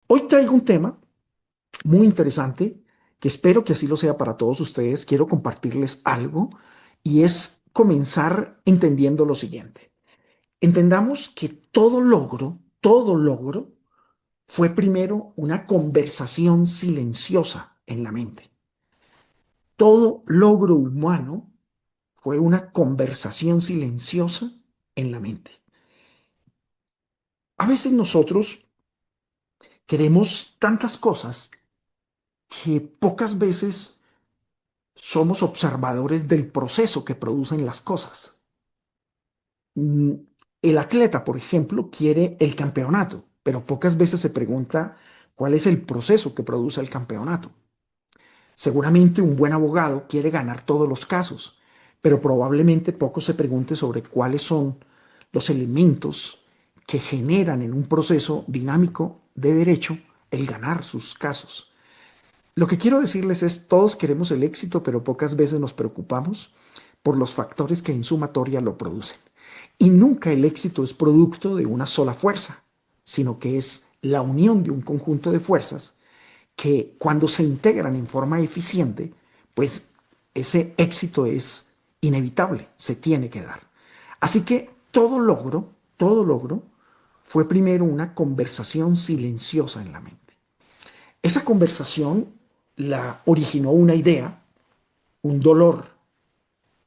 Hoy traigo un tema muy interesante que espero que así lo sea para todos ustedes. Quiero compartirles algo y es comenzar entendiendo lo siguiente. Entendamos que todo logro fue primero una conversación silenciosa en la mente. Todo logro humano fue una conversación silenciosa en la mente. A veces nosotros queremos tantas cosas que pocas veces somos observadores del proceso que producen las cosas. Mm, El atleta, por ejemplo, quiere el campeonato, pero pocas veces se pregunta cuál es el proceso que produce el campeonato. Seguramente un buen abogado quiere ganar todos los casos, pero probablemente poco se pregunte sobre cuáles son los elementos que generan en un proceso dinámico de derecho el ganar sus casos. Lo que quiero decirles es, todos queremos el éxito, pero pocas veces nos preocupamos por los factores que en sumatoria lo producen. Y nunca el éxito es producto de una sola fuerza, sino que es la unión de un conjunto de fuerzas que cuando se integran en forma eficiente, pues ese éxito es inevitable, se tiene que dar. Así que todo logro fue primero una conversación silenciosa en la mente. Esa conversación la originó una idea, un dolor,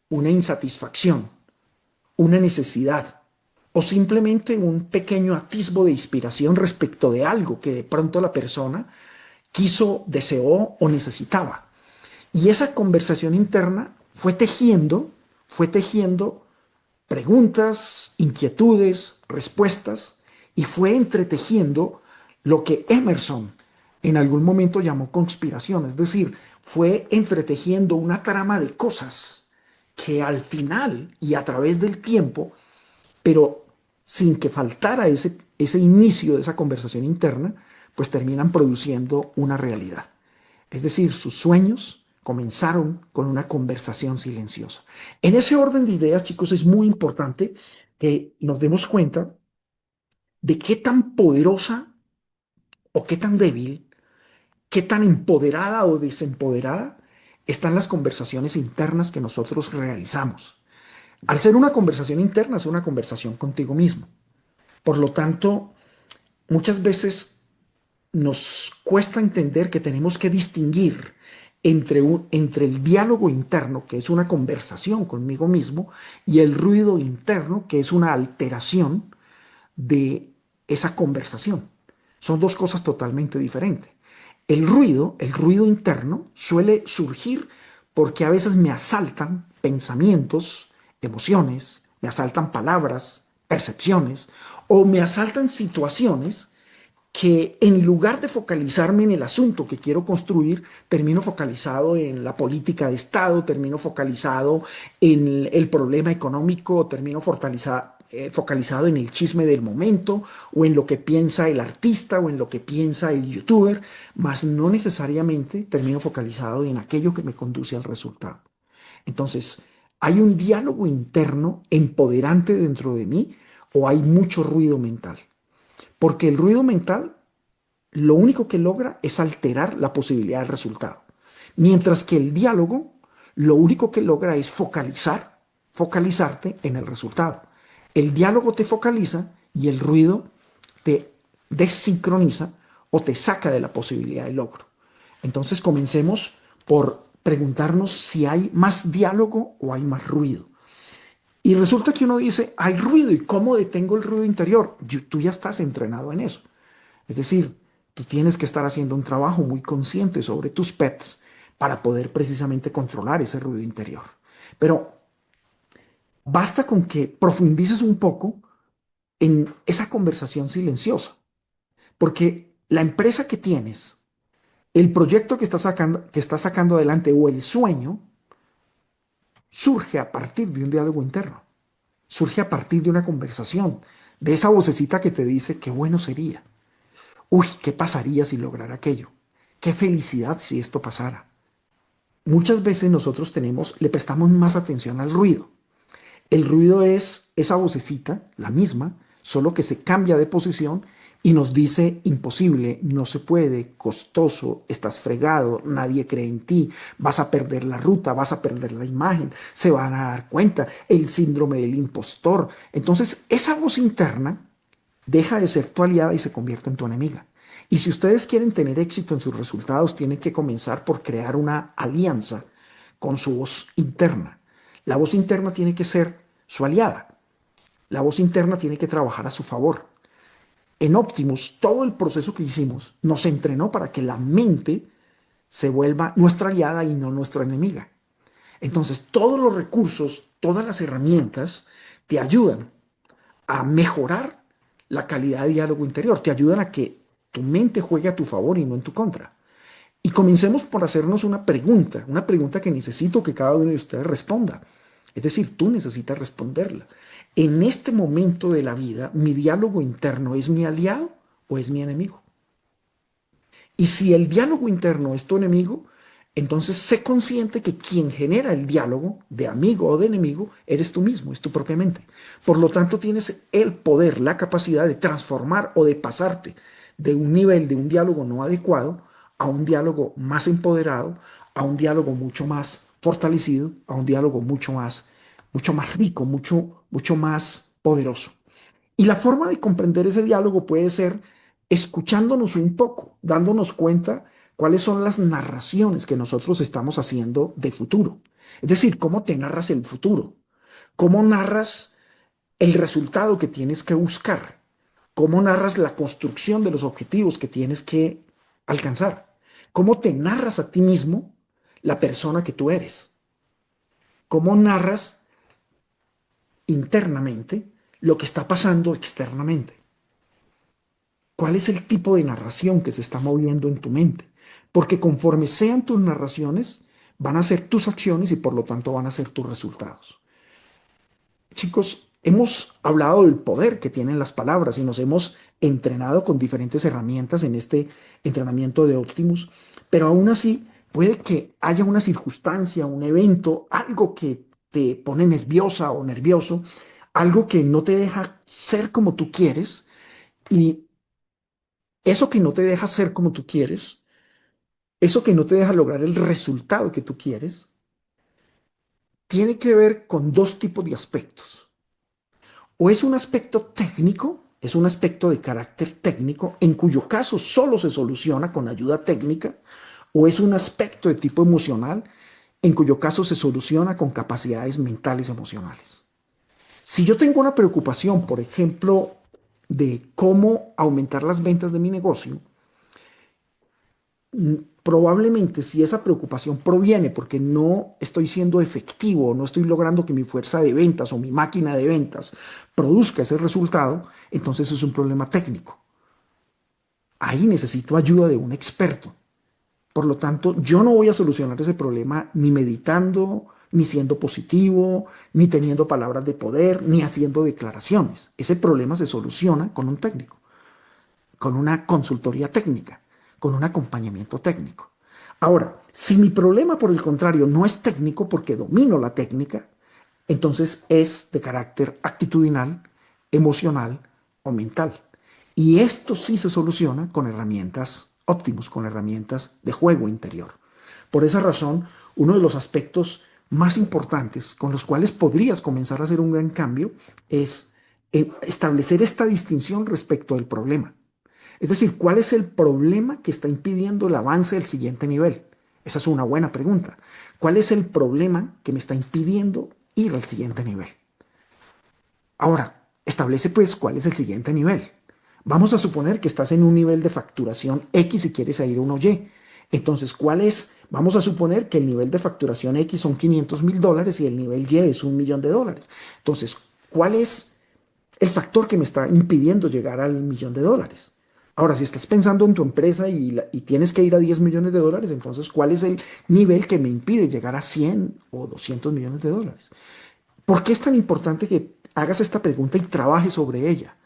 una insatisfacción, una necesidad o simplemente un pequeño atisbo de inspiración respecto de algo que de pronto la persona quiso, deseó o necesitaba. Y esa conversación interna fue tejiendo preguntas, inquietudes, respuestas, y fue entretejiendo lo que Emerson en algún momento llamó conspiración, es decir, fue entretejiendo una trama de cosas que al final y a través del tiempo, pero sin que faltara ese inicio de esa conversación interna, pues terminan produciendo una realidad. Es decir, sus sueños comenzaron con una conversación silenciosa. En ese orden de ideas, chicos, es muy importante que nos demos cuenta de qué tan poderosa o qué tan débil, qué tan empoderada o desempoderada están las conversaciones internas que nosotros realizamos. Al ser una conversación interna, es una conversación contigo mismo. Por lo tanto, muchas veces nos cuesta entender que tenemos que distinguir entre el diálogo interno, que es una conversación conmigo mismo, y el ruido interno, que es una alteración de esa conversación. Son dos cosas totalmente diferentes. El ruido interno suele surgir porque a veces me asaltan pensamientos, emociones, me asaltan palabras, percepciones, o me asaltan situaciones que en lugar de focalizarme en el asunto que quiero construir, termino focalizado en la política de Estado, termino focalizado en el problema económico, termino focalizado en el chisme del momento o en lo que piensa el artista o en lo que piensa el youtuber, mas no necesariamente termino focalizado en aquello que me conduce al resultado. Entonces, ¿hay un diálogo interno empoderante dentro de mí o hay mucho ruido mental? Porque el ruido mental lo único que logra es alterar la posibilidad del resultado. Mientras que el diálogo lo único que logra es focalizarte en el resultado. El diálogo te focaliza y el ruido te desincroniza o te saca de la posibilidad de logro. Entonces comencemos por preguntarnos si hay más diálogo o hay más ruido. Y resulta que uno dice, hay ruido, ¿y cómo detengo el ruido interior? Tú ya estás entrenado en eso. Es decir, tú tienes que estar haciendo un trabajo muy consciente sobre tus pets para poder precisamente controlar ese ruido interior. Pero basta con que profundices un poco en esa conversación silenciosa, porque la empresa que tienes, el proyecto que estás sacando adelante o el sueño surge a partir de un diálogo interno, surge a partir de una conversación, de esa vocecita que te dice qué bueno sería. Uy, ¿qué pasaría si lograra aquello? Qué felicidad si esto pasara. Muchas veces nosotros le prestamos más atención al ruido. El ruido es esa vocecita, la misma, solo que se cambia de posición y nos dice imposible, no se puede, costoso, estás fregado, nadie cree en ti, vas a perder la ruta, vas a perder la imagen, se van a dar cuenta, el síndrome del impostor. Entonces, esa voz interna deja de ser tu aliada y se convierte en tu enemiga. Y si ustedes quieren tener éxito en sus resultados, tienen que comenzar por crear una alianza con su voz interna. La voz interna tiene que ser su aliada. La voz interna tiene que trabajar a su favor. En Optimus, todo el proceso que hicimos nos entrenó para que la mente se vuelva nuestra aliada y no nuestra enemiga. Entonces, todos los recursos, todas las herramientas te ayudan a mejorar la calidad de diálogo interior, te ayudan a que tu mente juegue a tu favor y no en tu contra. Y comencemos por hacernos una pregunta que necesito que cada uno de ustedes responda. Es decir, tú necesitas responderla. En este momento de la vida, ¿mi diálogo interno es mi aliado o es mi enemigo? Y si el diálogo interno es tu enemigo, entonces sé consciente que quien genera el diálogo de amigo o de enemigo eres tú mismo, es tu propia mente. Por lo tanto, tienes el poder, la capacidad de transformar o de pasarte de un nivel de un diálogo no adecuado a un diálogo más empoderado, a un diálogo mucho más fortalecido, a un diálogo mucho más rico, mucho más poderoso. Y la forma de comprender ese diálogo puede ser escuchándonos un poco, dándonos cuenta cuáles son las narraciones que nosotros estamos haciendo de futuro. Es decir, cómo te narras el futuro, cómo narras el resultado que tienes que buscar, cómo narras la construcción de los objetivos que tienes que alcanzar, cómo te narras a ti mismo la persona que tú eres, cómo narras internamente lo que está pasando externamente. ¿Cuál es el tipo de narración que se está moviendo en tu mente? Porque conforme sean tus narraciones, van a ser tus acciones y por lo tanto van a ser tus resultados. Chicos, hemos hablado del poder que tienen las palabras y nos hemos entrenado con diferentes herramientas en este entrenamiento de Optimus, pero aún así puede que haya una circunstancia, un evento, algo que te pone nerviosa o nervioso, algo que no te deja ser como tú quieres y eso que no te deja ser como tú quieres, eso que no te deja lograr el resultado que tú quieres, tiene que ver con dos tipos de aspectos. O es un aspecto técnico, es un aspecto de carácter técnico, en cuyo caso solo se soluciona con ayuda técnica, o es un aspecto de tipo emocional, en cuyo caso se soluciona con capacidades mentales emocionales. Si yo tengo una preocupación, por ejemplo, de cómo aumentar las ventas de mi negocio, probablemente si esa preocupación proviene porque no estoy siendo efectivo, no estoy logrando que mi fuerza de ventas o mi máquina de ventas produzca ese resultado, entonces es un problema técnico. Ahí necesito ayuda de un experto. Por lo tanto, yo no voy a solucionar ese problema ni meditando, ni siendo positivo, ni teniendo palabras de poder, ni haciendo declaraciones. Ese problema se soluciona con un técnico, con una consultoría técnica, con un acompañamiento técnico. Ahora, si mi problema, por el contrario, no es técnico porque domino la técnica, entonces es de carácter actitudinal, emocional o mental. Y esto sí se soluciona con herramientas óptimos, con herramientas de juego interior. Por esa razón, uno de los aspectos más importantes con los cuales podrías comenzar a hacer un gran cambio es establecer esta distinción respecto del problema. Es decir, ¿cuál es el problema que está impidiendo el avance del siguiente nivel? Esa es una buena pregunta. ¿Cuál es el problema que me está impidiendo ir al siguiente nivel? Ahora, establece pues cuál es el siguiente nivel. Vamos a suponer que estás en un nivel de facturación X y quieres ir a uno Y. Entonces, ¿cuál es? Vamos a suponer que el nivel de facturación X son $500,000 y el nivel Y es $1,000,000. Entonces, ¿cuál es el factor que me está impidiendo llegar al $1,000,000? Ahora, si estás pensando en tu empresa y tienes que ir a $10,000,000, entonces, ¿cuál es el nivel que me impide llegar a 100 o $200,000,000? ¿Por qué es tan importante que hagas esta pregunta y trabajes sobre ella?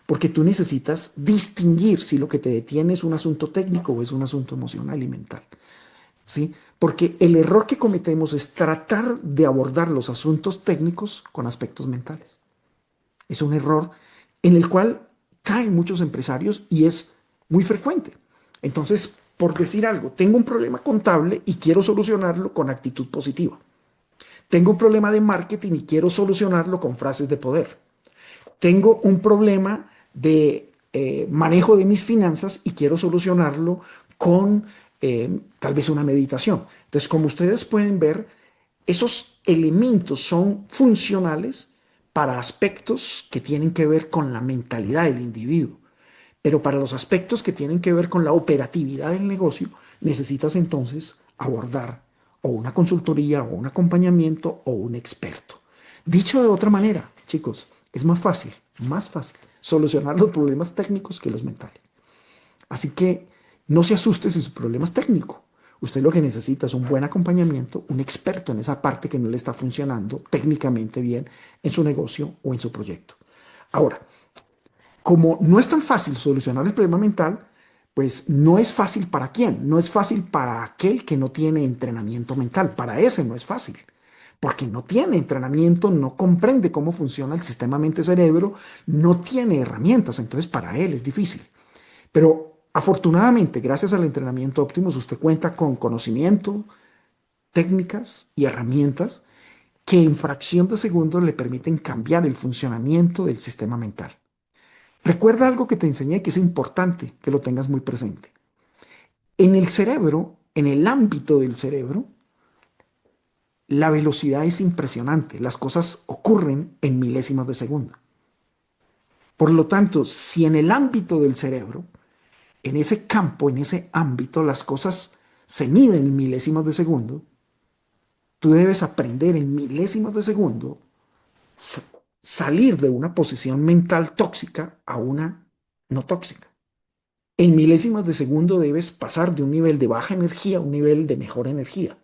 Porque tú necesitas distinguir si lo que te detiene es un asunto técnico o es un asunto emocional y mental. ¿Sí? Porque el error que cometemos es tratar de abordar los asuntos técnicos con aspectos mentales. Es un error en el cual caen muchos empresarios y es muy frecuente. Entonces, por decir algo, tengo un problema contable y quiero solucionarlo con actitud positiva. Tengo un problema de marketing y quiero solucionarlo con frases de poder. Tengo un problema de manejo de mis finanzas y quiero solucionarlo con tal vez una meditación. Entonces, como ustedes pueden ver, esos elementos son funcionales para aspectos que tienen que ver con la mentalidad del individuo. Pero para los aspectos que tienen que ver con la operatividad del negocio, necesitas entonces abordar o una consultoría o un acompañamiento o un experto. Dicho de otra manera, chicos, es más fácil solucionar los problemas técnicos que los mentales. Así que no se asuste si su problema es técnico. Usted lo que necesita es un buen acompañamiento, un experto en esa parte que no le está funcionando técnicamente bien en su negocio o en su proyecto. Ahora, como no es tan fácil solucionar el problema mental, pues no es fácil para quién, no es fácil para aquel que no tiene entrenamiento mental, para ese no es fácil, porque no tiene entrenamiento, no comprende cómo funciona el sistema mente-cerebro, no tiene herramientas, entonces para él es difícil. Pero afortunadamente, gracias al entrenamiento Optimus, usted cuenta con conocimiento, técnicas y herramientas que en fracción de segundos le permiten cambiar el funcionamiento del sistema mental. Recuerda algo que te enseñé que es importante que lo tengas muy presente. En el cerebro, en el ámbito del cerebro, la velocidad es impresionante. Las cosas ocurren en milésimas de segundo. Por lo tanto, si en el ámbito del cerebro, en ese campo, en ese ámbito, las cosas se miden en milésimas de segundo, tú debes aprender en milésimas de segundo salir de una posición mental tóxica a una no tóxica. En milésimas de segundo debes pasar de un nivel de baja energía a un nivel de mejor energía.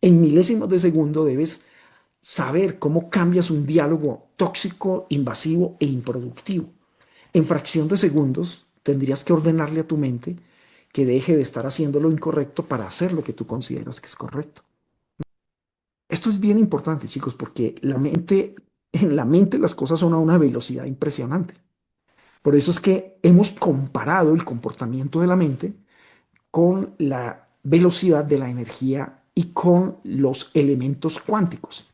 En milésimas de segundo debes saber cómo cambias un diálogo tóxico, invasivo e improductivo. En fracción de segundos tendrías que ordenarle a tu mente que deje de estar haciendo lo incorrecto para hacer lo que tú consideras que es correcto. Esto es bien importante, chicos, porque en la mente las cosas son a una velocidad impresionante. Por eso es que hemos comparado el comportamiento de la mente con la velocidad de la energía y con los elementos cuánticos.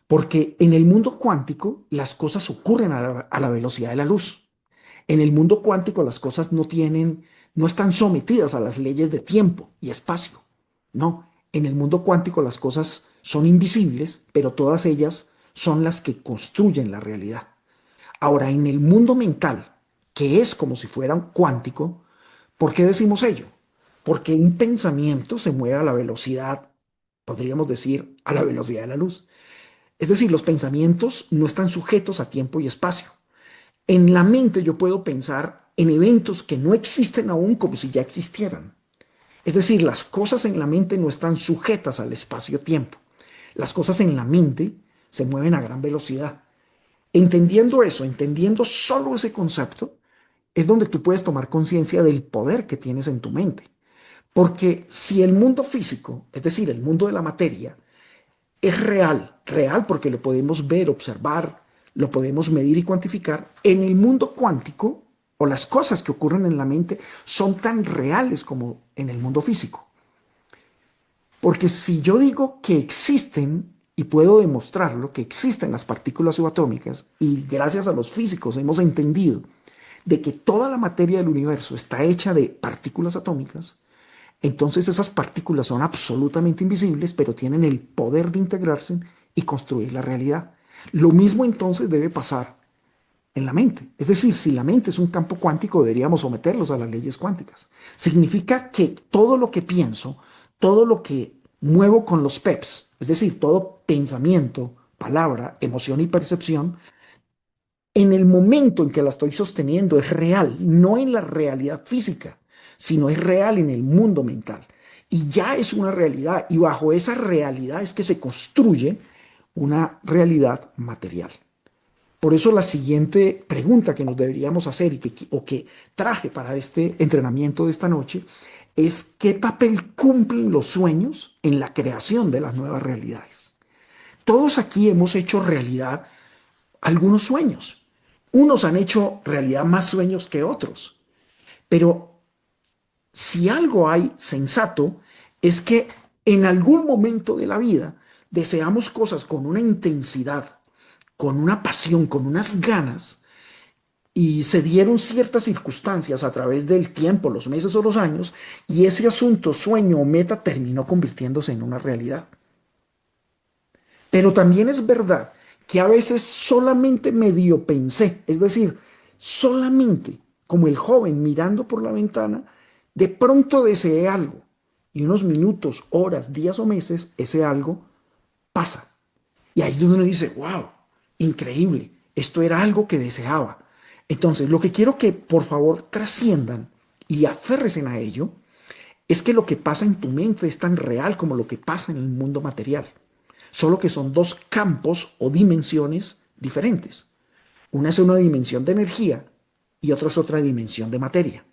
Porque en el mundo cuántico las cosas ocurren a la velocidad de la luz. En el mundo cuántico las cosas no están sometidas a las leyes de tiempo y espacio. No, en el mundo cuántico las cosas son invisibles, pero todas ellas son las que construyen la realidad. Ahora, en el mundo mental, que es como si fuera un cuántico, ¿por qué decimos ello? Porque un pensamiento se mueve a la velocidad, podríamos decir, a la velocidad de la luz. Es decir, los pensamientos no están sujetos a tiempo y espacio. En la mente yo puedo pensar en eventos que no existen aún como si ya existieran. Es decir, las cosas en la mente no están sujetas al espacio-tiempo. Las cosas en la mente se mueven a gran velocidad. Entendiendo eso, entendiendo solo ese concepto, es donde tú puedes tomar conciencia del poder que tienes en tu mente. Porque si el mundo físico, es decir, el mundo de la materia, es real, real porque lo podemos ver, observar, lo podemos medir y cuantificar, en el mundo cuántico o las cosas que ocurren en la mente son tan reales como en el mundo físico. Porque si yo digo que existen y puedo demostrarlo, que existen las partículas subatómicas y gracias a los físicos hemos entendido de que toda la materia del universo está hecha de partículas atómicas, entonces esas partículas son absolutamente invisibles, pero tienen el poder de integrarse y construir la realidad. Lo mismo entonces debe pasar en la mente. Es decir, si la mente es un campo cuántico, deberíamos someterlos a las leyes cuánticas. Significa que todo lo que pienso, todo lo que muevo con los PEPs, es decir, todo pensamiento, palabra, emoción y percepción, en el momento en que la estoy sosteniendo es real, no en la realidad física, sino es real en el mundo mental. Y ya es una realidad, y bajo esa realidad es que se construye una realidad material. Por eso la siguiente pregunta que nos deberíamos hacer o que traje para este entrenamiento de esta noche es ¿qué papel cumplen los sueños en la creación de las nuevas realidades? Todos aquí hemos hecho realidad algunos sueños. Unos han hecho realidad más sueños que otros, pero si algo hay sensato es que en algún momento de la vida deseamos cosas con una intensidad, con una pasión, con unas ganas, y se dieron ciertas circunstancias a través del tiempo, los meses o los años, y ese asunto, sueño o meta terminó convirtiéndose en una realidad. Pero también es verdad que a veces solamente medio pensé, es decir, solamente como el joven mirando por la ventana, de pronto deseé algo y unos minutos, horas, días o meses, ese algo pasa. Y ahí es donde uno dice, wow, increíble, esto era algo que deseaba. Entonces, lo que quiero que por favor trasciendan y aférresen a ello es que lo que pasa en tu mente es tan real como lo que pasa en el mundo material. Solo que son dos campos o dimensiones diferentes. Una es una dimensión de energía y otra es otra dimensión de materia.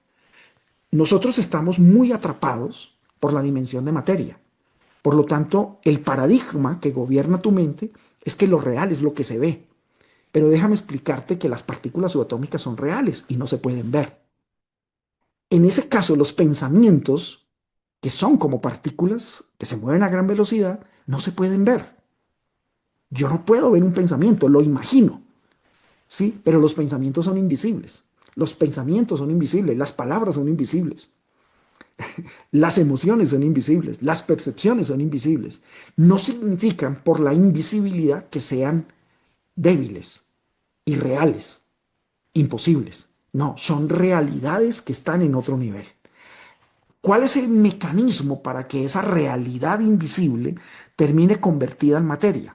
Nosotros estamos muy atrapados por la dimensión de materia. Por lo tanto, el paradigma que gobierna tu mente es que lo real es lo que se ve. Pero déjame explicarte que las partículas subatómicas son reales y no se pueden ver. En ese caso, los pensamientos, que son como partículas que se mueven a gran velocidad, no se pueden ver. Yo no puedo ver un pensamiento, lo imagino, ¿sí? Pero los pensamientos son invisibles. Los pensamientos son invisibles, las palabras son invisibles, las emociones son invisibles, las percepciones son invisibles. No significan por la invisibilidad que sean débiles, irreales, imposibles. No, son realidades que están en otro nivel. ¿Cuál es el mecanismo para que esa realidad invisible termine convertida en materia?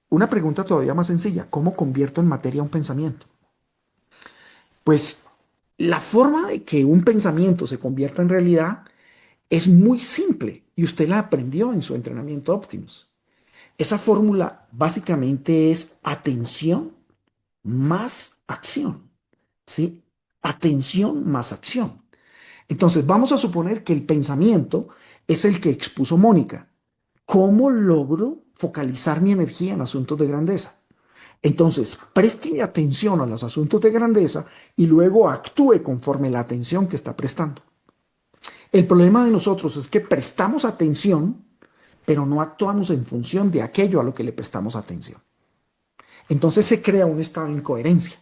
Una pregunta todavía más sencilla, ¿cómo convierto en materia un pensamiento? Pues la forma de que un pensamiento se convierta en realidad es muy simple y usted la aprendió en su entrenamiento Optimus. Esa fórmula básicamente es atención más acción, ¿sí? Atención más acción. Entonces, vamos a suponer que el pensamiento es el que expuso Mónica. ¿Cómo logro focalizar mi energía en asuntos de grandeza? Entonces, preste atención a los asuntos de grandeza y luego actúe conforme la atención que está prestando. El problema de nosotros es que prestamos atención, pero no actuamos en función de aquello a lo que le prestamos atención. Entonces se crea un estado de incoherencia.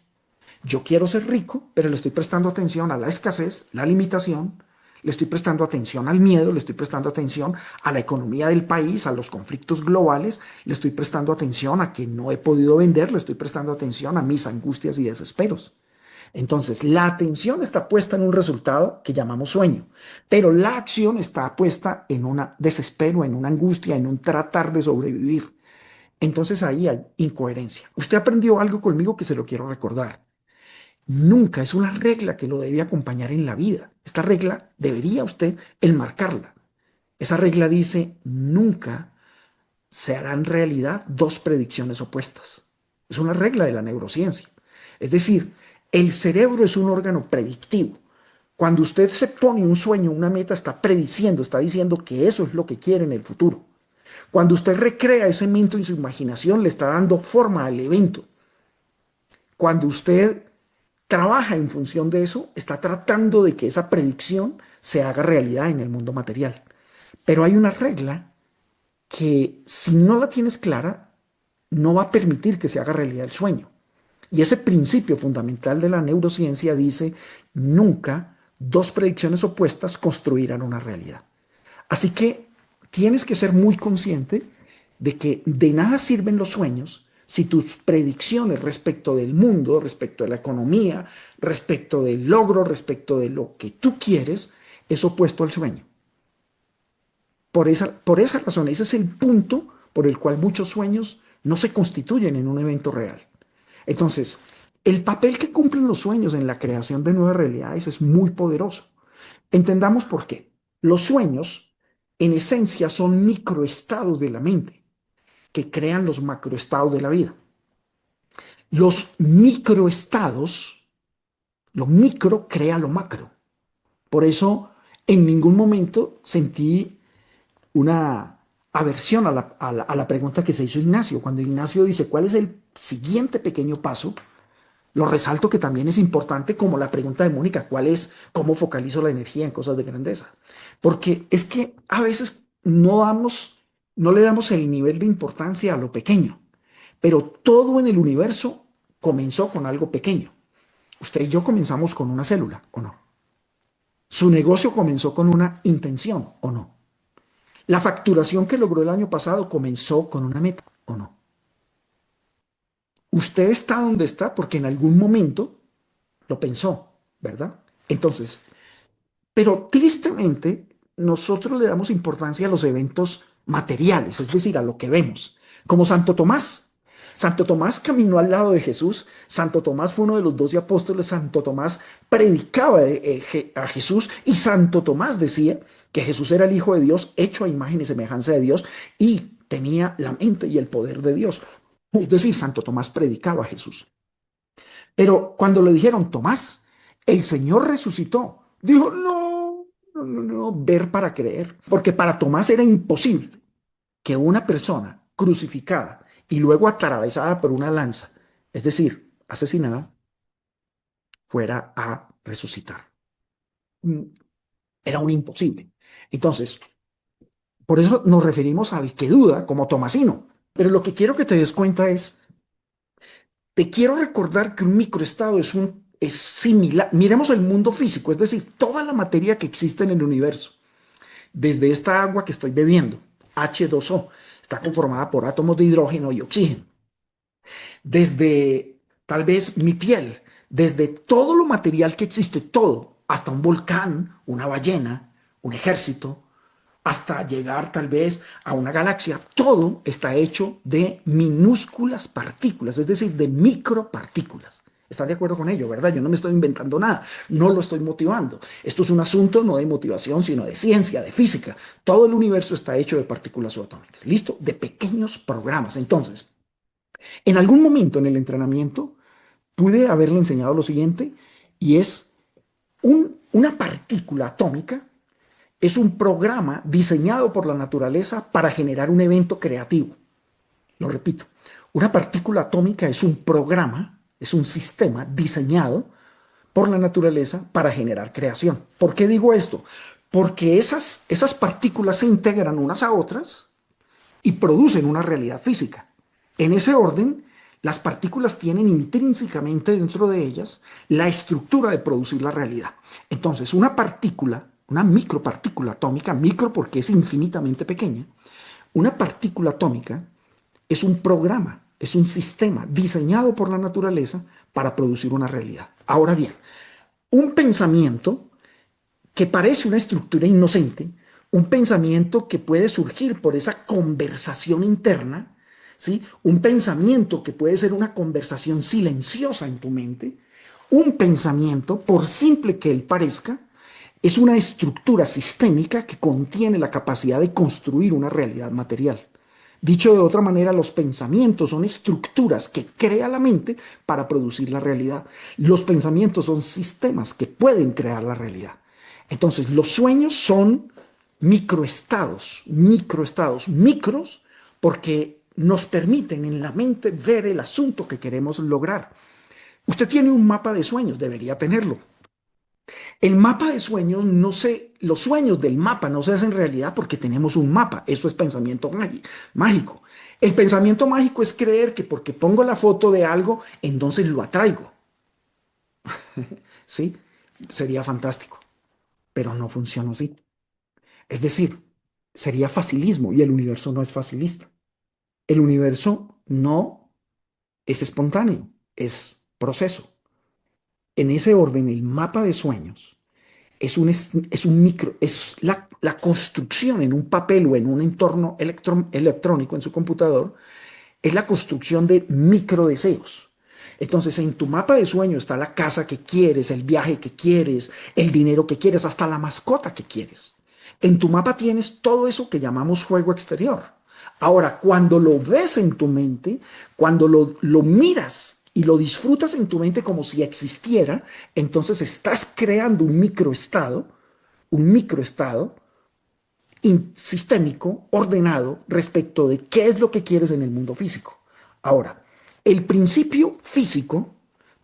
Yo quiero ser rico, pero le estoy prestando atención a la escasez, la limitación, le estoy prestando atención al miedo, le estoy prestando atención a la economía del país, a los conflictos globales, le estoy prestando atención a que no he podido vender, le estoy prestando atención a mis angustias y desesperos. Entonces, la atención está puesta en un resultado que llamamos sueño, pero la acción está puesta en un desespero, en una angustia, en un tratar de sobrevivir. Entonces ahí hay incoherencia. Usted aprendió algo conmigo que se lo quiero recordar. Nunca es una regla que lo debe acompañar en la vida. Esta regla debería usted enmarcarla. Esa regla dice, nunca se harán realidad dos predicciones opuestas. Es una regla de la neurociencia. Es decir, el cerebro es un órgano predictivo. Cuando usted se pone un sueño, una meta, está prediciendo, está diciendo que eso es lo que quiere en el futuro. Cuando usted recrea ese evento en su imaginación, le está dando forma al evento. Cuando usted trabaja en función de eso, está tratando de que esa predicción se haga realidad en el mundo material. Pero hay una regla que si no la tienes clara, no va a permitir que se haga realidad el sueño. Y ese principio fundamental de la neurociencia dice, nunca dos predicciones opuestas construirán una realidad. Así que tienes que ser muy consciente de que de nada sirven los sueños si tus predicciones respecto del mundo, respecto de la economía, respecto del logro, respecto de lo que tú quieres, es opuesto al sueño. Por esa razón, ese es el punto por el cual muchos sueños no se constituyen en un evento real. Entonces, el papel que cumplen los sueños en la creación de nuevas realidades es muy poderoso. Entendamos por qué. Los sueños, en esencia, son microestados de la mente que crean los macroestados de la vida. Los microestados, lo micro crea lo macro. Por eso, en ningún momento sentí una aversión a la pregunta que se hizo Ignacio. Cuando Ignacio dice, ¿cuál es el siguiente pequeño paso? Lo resalto que también es importante como la pregunta de Mónica, ¿cuál es? ¿Cómo focalizo la energía en cosas de grandeza? Porque es que a veces no le damos el nivel de importancia a lo pequeño, pero todo en el universo comenzó con algo pequeño. Usted y yo comenzamos con una célula, ¿o no? Su negocio comenzó con una intención, ¿o no? La facturación que logró el año pasado comenzó con una meta, ¿o no? Usted está donde está porque en algún momento lo pensó, ¿verdad? Entonces, pero tristemente nosotros le damos importancia a los eventos materiales, es decir, a lo que vemos, como Santo Tomás. Santo Tomás caminó al lado de Jesús, Santo Tomás fue uno de los 12 apóstoles, Santo Tomás predicaba a Jesús y Santo Tomás decía que Jesús era el Hijo de Dios, hecho a imagen y semejanza de Dios y tenía la mente y el poder de Dios. Es decir, Santo Tomás predicaba a Jesús. Pero cuando le dijeron, Tomás, el Señor resucitó, dijo, no, no, no, no, ver para creer. Porque para Tomás era imposible que una persona crucificada y luego atravesada por una lanza, es decir, asesinada, fuera a resucitar. Mm, Era un imposible. Entonces, por eso nos referimos al que duda como Tomasino. Pero lo que quiero que te des cuenta es, te quiero recordar que un microestado es similar. Miremos el mundo físico, es decir, toda la materia que existe en el universo, desde esta agua que estoy bebiendo, H2O, está conformada por átomos de hidrógeno y oxígeno. Desde tal vez mi piel, desde todo lo material que existe, todo, hasta un volcán, una ballena, un ejército, hasta llegar tal vez a una galaxia, todo está hecho de minúsculas partículas, es decir, de micropartículas. ¿Están de acuerdo con ello, verdad? Yo no me estoy inventando nada, no lo estoy motivando. Esto es un asunto no de motivación, sino de ciencia, de física. Todo el universo está hecho de partículas subatómicas, ¿listo? De pequeños programas. Entonces, en algún momento en el entrenamiento pude haberle enseñado lo siguiente, y es una partícula atómica es un programa diseñado por la naturaleza para generar un evento creativo. Lo repito, una partícula atómica es un programa, es un sistema diseñado por la naturaleza para generar creación. ¿Por qué digo esto? Porque esas partículas se integran unas a otras y producen una realidad física. En ese orden, las partículas tienen intrínsecamente dentro de ellas la estructura de producir la realidad. Entonces, una partícula, una micropartícula atómica, micro porque es infinitamente pequeña, una partícula atómica es un programa, es un sistema diseñado por la naturaleza para producir una realidad. Ahora bien, un pensamiento que parece una estructura inocente, un pensamiento que puede surgir por esa conversación interna, ¿sí? Un pensamiento que puede ser una conversación silenciosa en tu mente, un pensamiento, por simple que él parezca, es una estructura sistémica que contiene la capacidad de construir una realidad material. Dicho de otra manera, los pensamientos son estructuras que crea la mente para producir la realidad. Los pensamientos son sistemas que pueden crear la realidad. Entonces, los sueños son microestados, micros, porque nos permiten en la mente ver el asunto que queremos lograr. Usted tiene un mapa de sueños, debería tenerlo. El mapa de sueños no se, los sueños del mapa no se hacen realidad porque tenemos un mapa. Eso es pensamiento mágico. El pensamiento mágico es creer que porque pongo la foto de algo, entonces lo atraigo. ¿Sí? Sería fantástico, pero no funciona así. Es decir, sería facilismo y el universo no es facilista. El universo no es espontáneo, es proceso. En ese orden, el mapa de sueños es un micro, es la construcción en un papel o en un entorno electrónico en su computador, es la construcción de micro deseos. Entonces, en tu mapa de sueño está la casa que quieres, el viaje que quieres, el dinero que quieres, hasta la mascota que quieres. En tu mapa tienes todo eso que llamamos juego exterior. Ahora, cuando lo ves en tu mente, cuando lo miras y lo disfrutas en tu mente como si existiera, entonces estás creando un microestado sistémico, ordenado respecto de qué es lo que quieres en el mundo físico. Ahora, el principio físico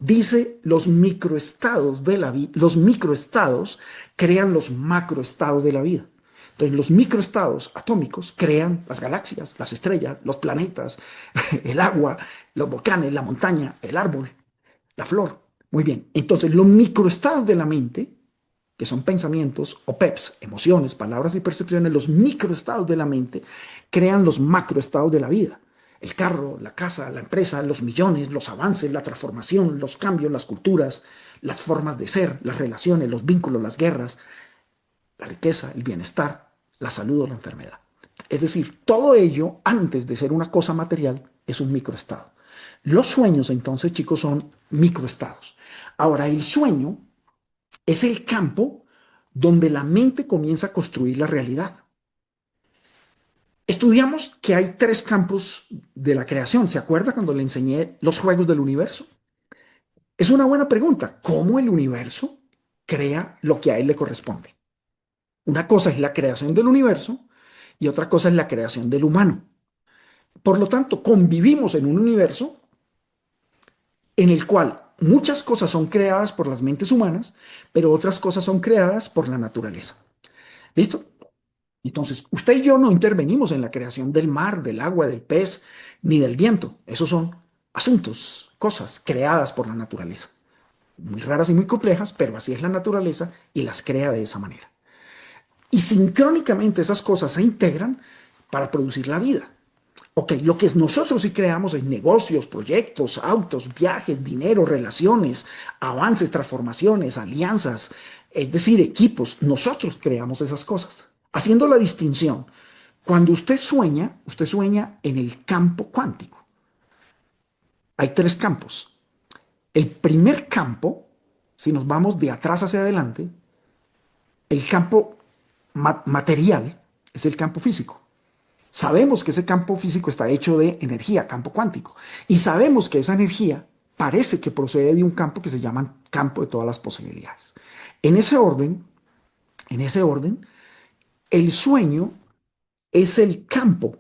Dice los microestados de la vida, los microestados crean los macroestados de la vida. Entonces, los microestados atómicos crean las galaxias, las estrellas, los planetas, el agua, los volcanes, la montaña, el árbol, la flor. Muy bien. Entonces, los microestados de la mente, que son pensamientos o PEPs, emociones, palabras y percepciones, los microestados de la mente crean los macroestados de la vida. El carro, la casa, la empresa, los millones, los avances, la transformación, los cambios, las culturas, las formas de ser, las relaciones, los vínculos, las guerras, la riqueza, el bienestar, la salud o la enfermedad. Es decir, todo ello, antes de ser una cosa material, es un microestado. Los sueños, entonces, chicos, son microestados. Ahora, el sueño es el campo donde la mente comienza a construir la realidad. Estudiamos que hay tres campos de la creación. ¿Se acuerda cuando le enseñé los juegos del universo? Es una buena pregunta. ¿Cómo el universo crea lo que a él le corresponde? Una cosa es la creación del universo y otra cosa es la creación del humano. Por lo tanto, convivimos en un universo en el cual muchas cosas son creadas por las mentes humanas, pero otras cosas son creadas por la naturaleza. ¿Listo? Entonces, usted y yo no intervenimos en la creación del mar, del agua, del pez, ni del viento. Esos son asuntos, cosas creadas por la naturaleza. Muy raras y muy complejas, pero así es la naturaleza y las crea de esa manera. Y sincrónicamente esas cosas se integran para producir la vida. Ok, lo que nosotros sí creamos es negocios, proyectos, autos, viajes, dinero, relaciones, avances, transformaciones, alianzas, es decir, equipos. Nosotros creamos esas cosas. Haciendo la distinción, cuando usted sueña en el campo cuántico. Hay tres campos. El primer campo, si nos vamos de atrás hacia adelante, el campo material es el campo físico. Sabemos que ese campo físico está hecho de energía, campo cuántico. Y sabemos que esa energía parece que procede de un campo que se llama campo de todas las posibilidades. En ese orden, en ese orden, el sueño es el campo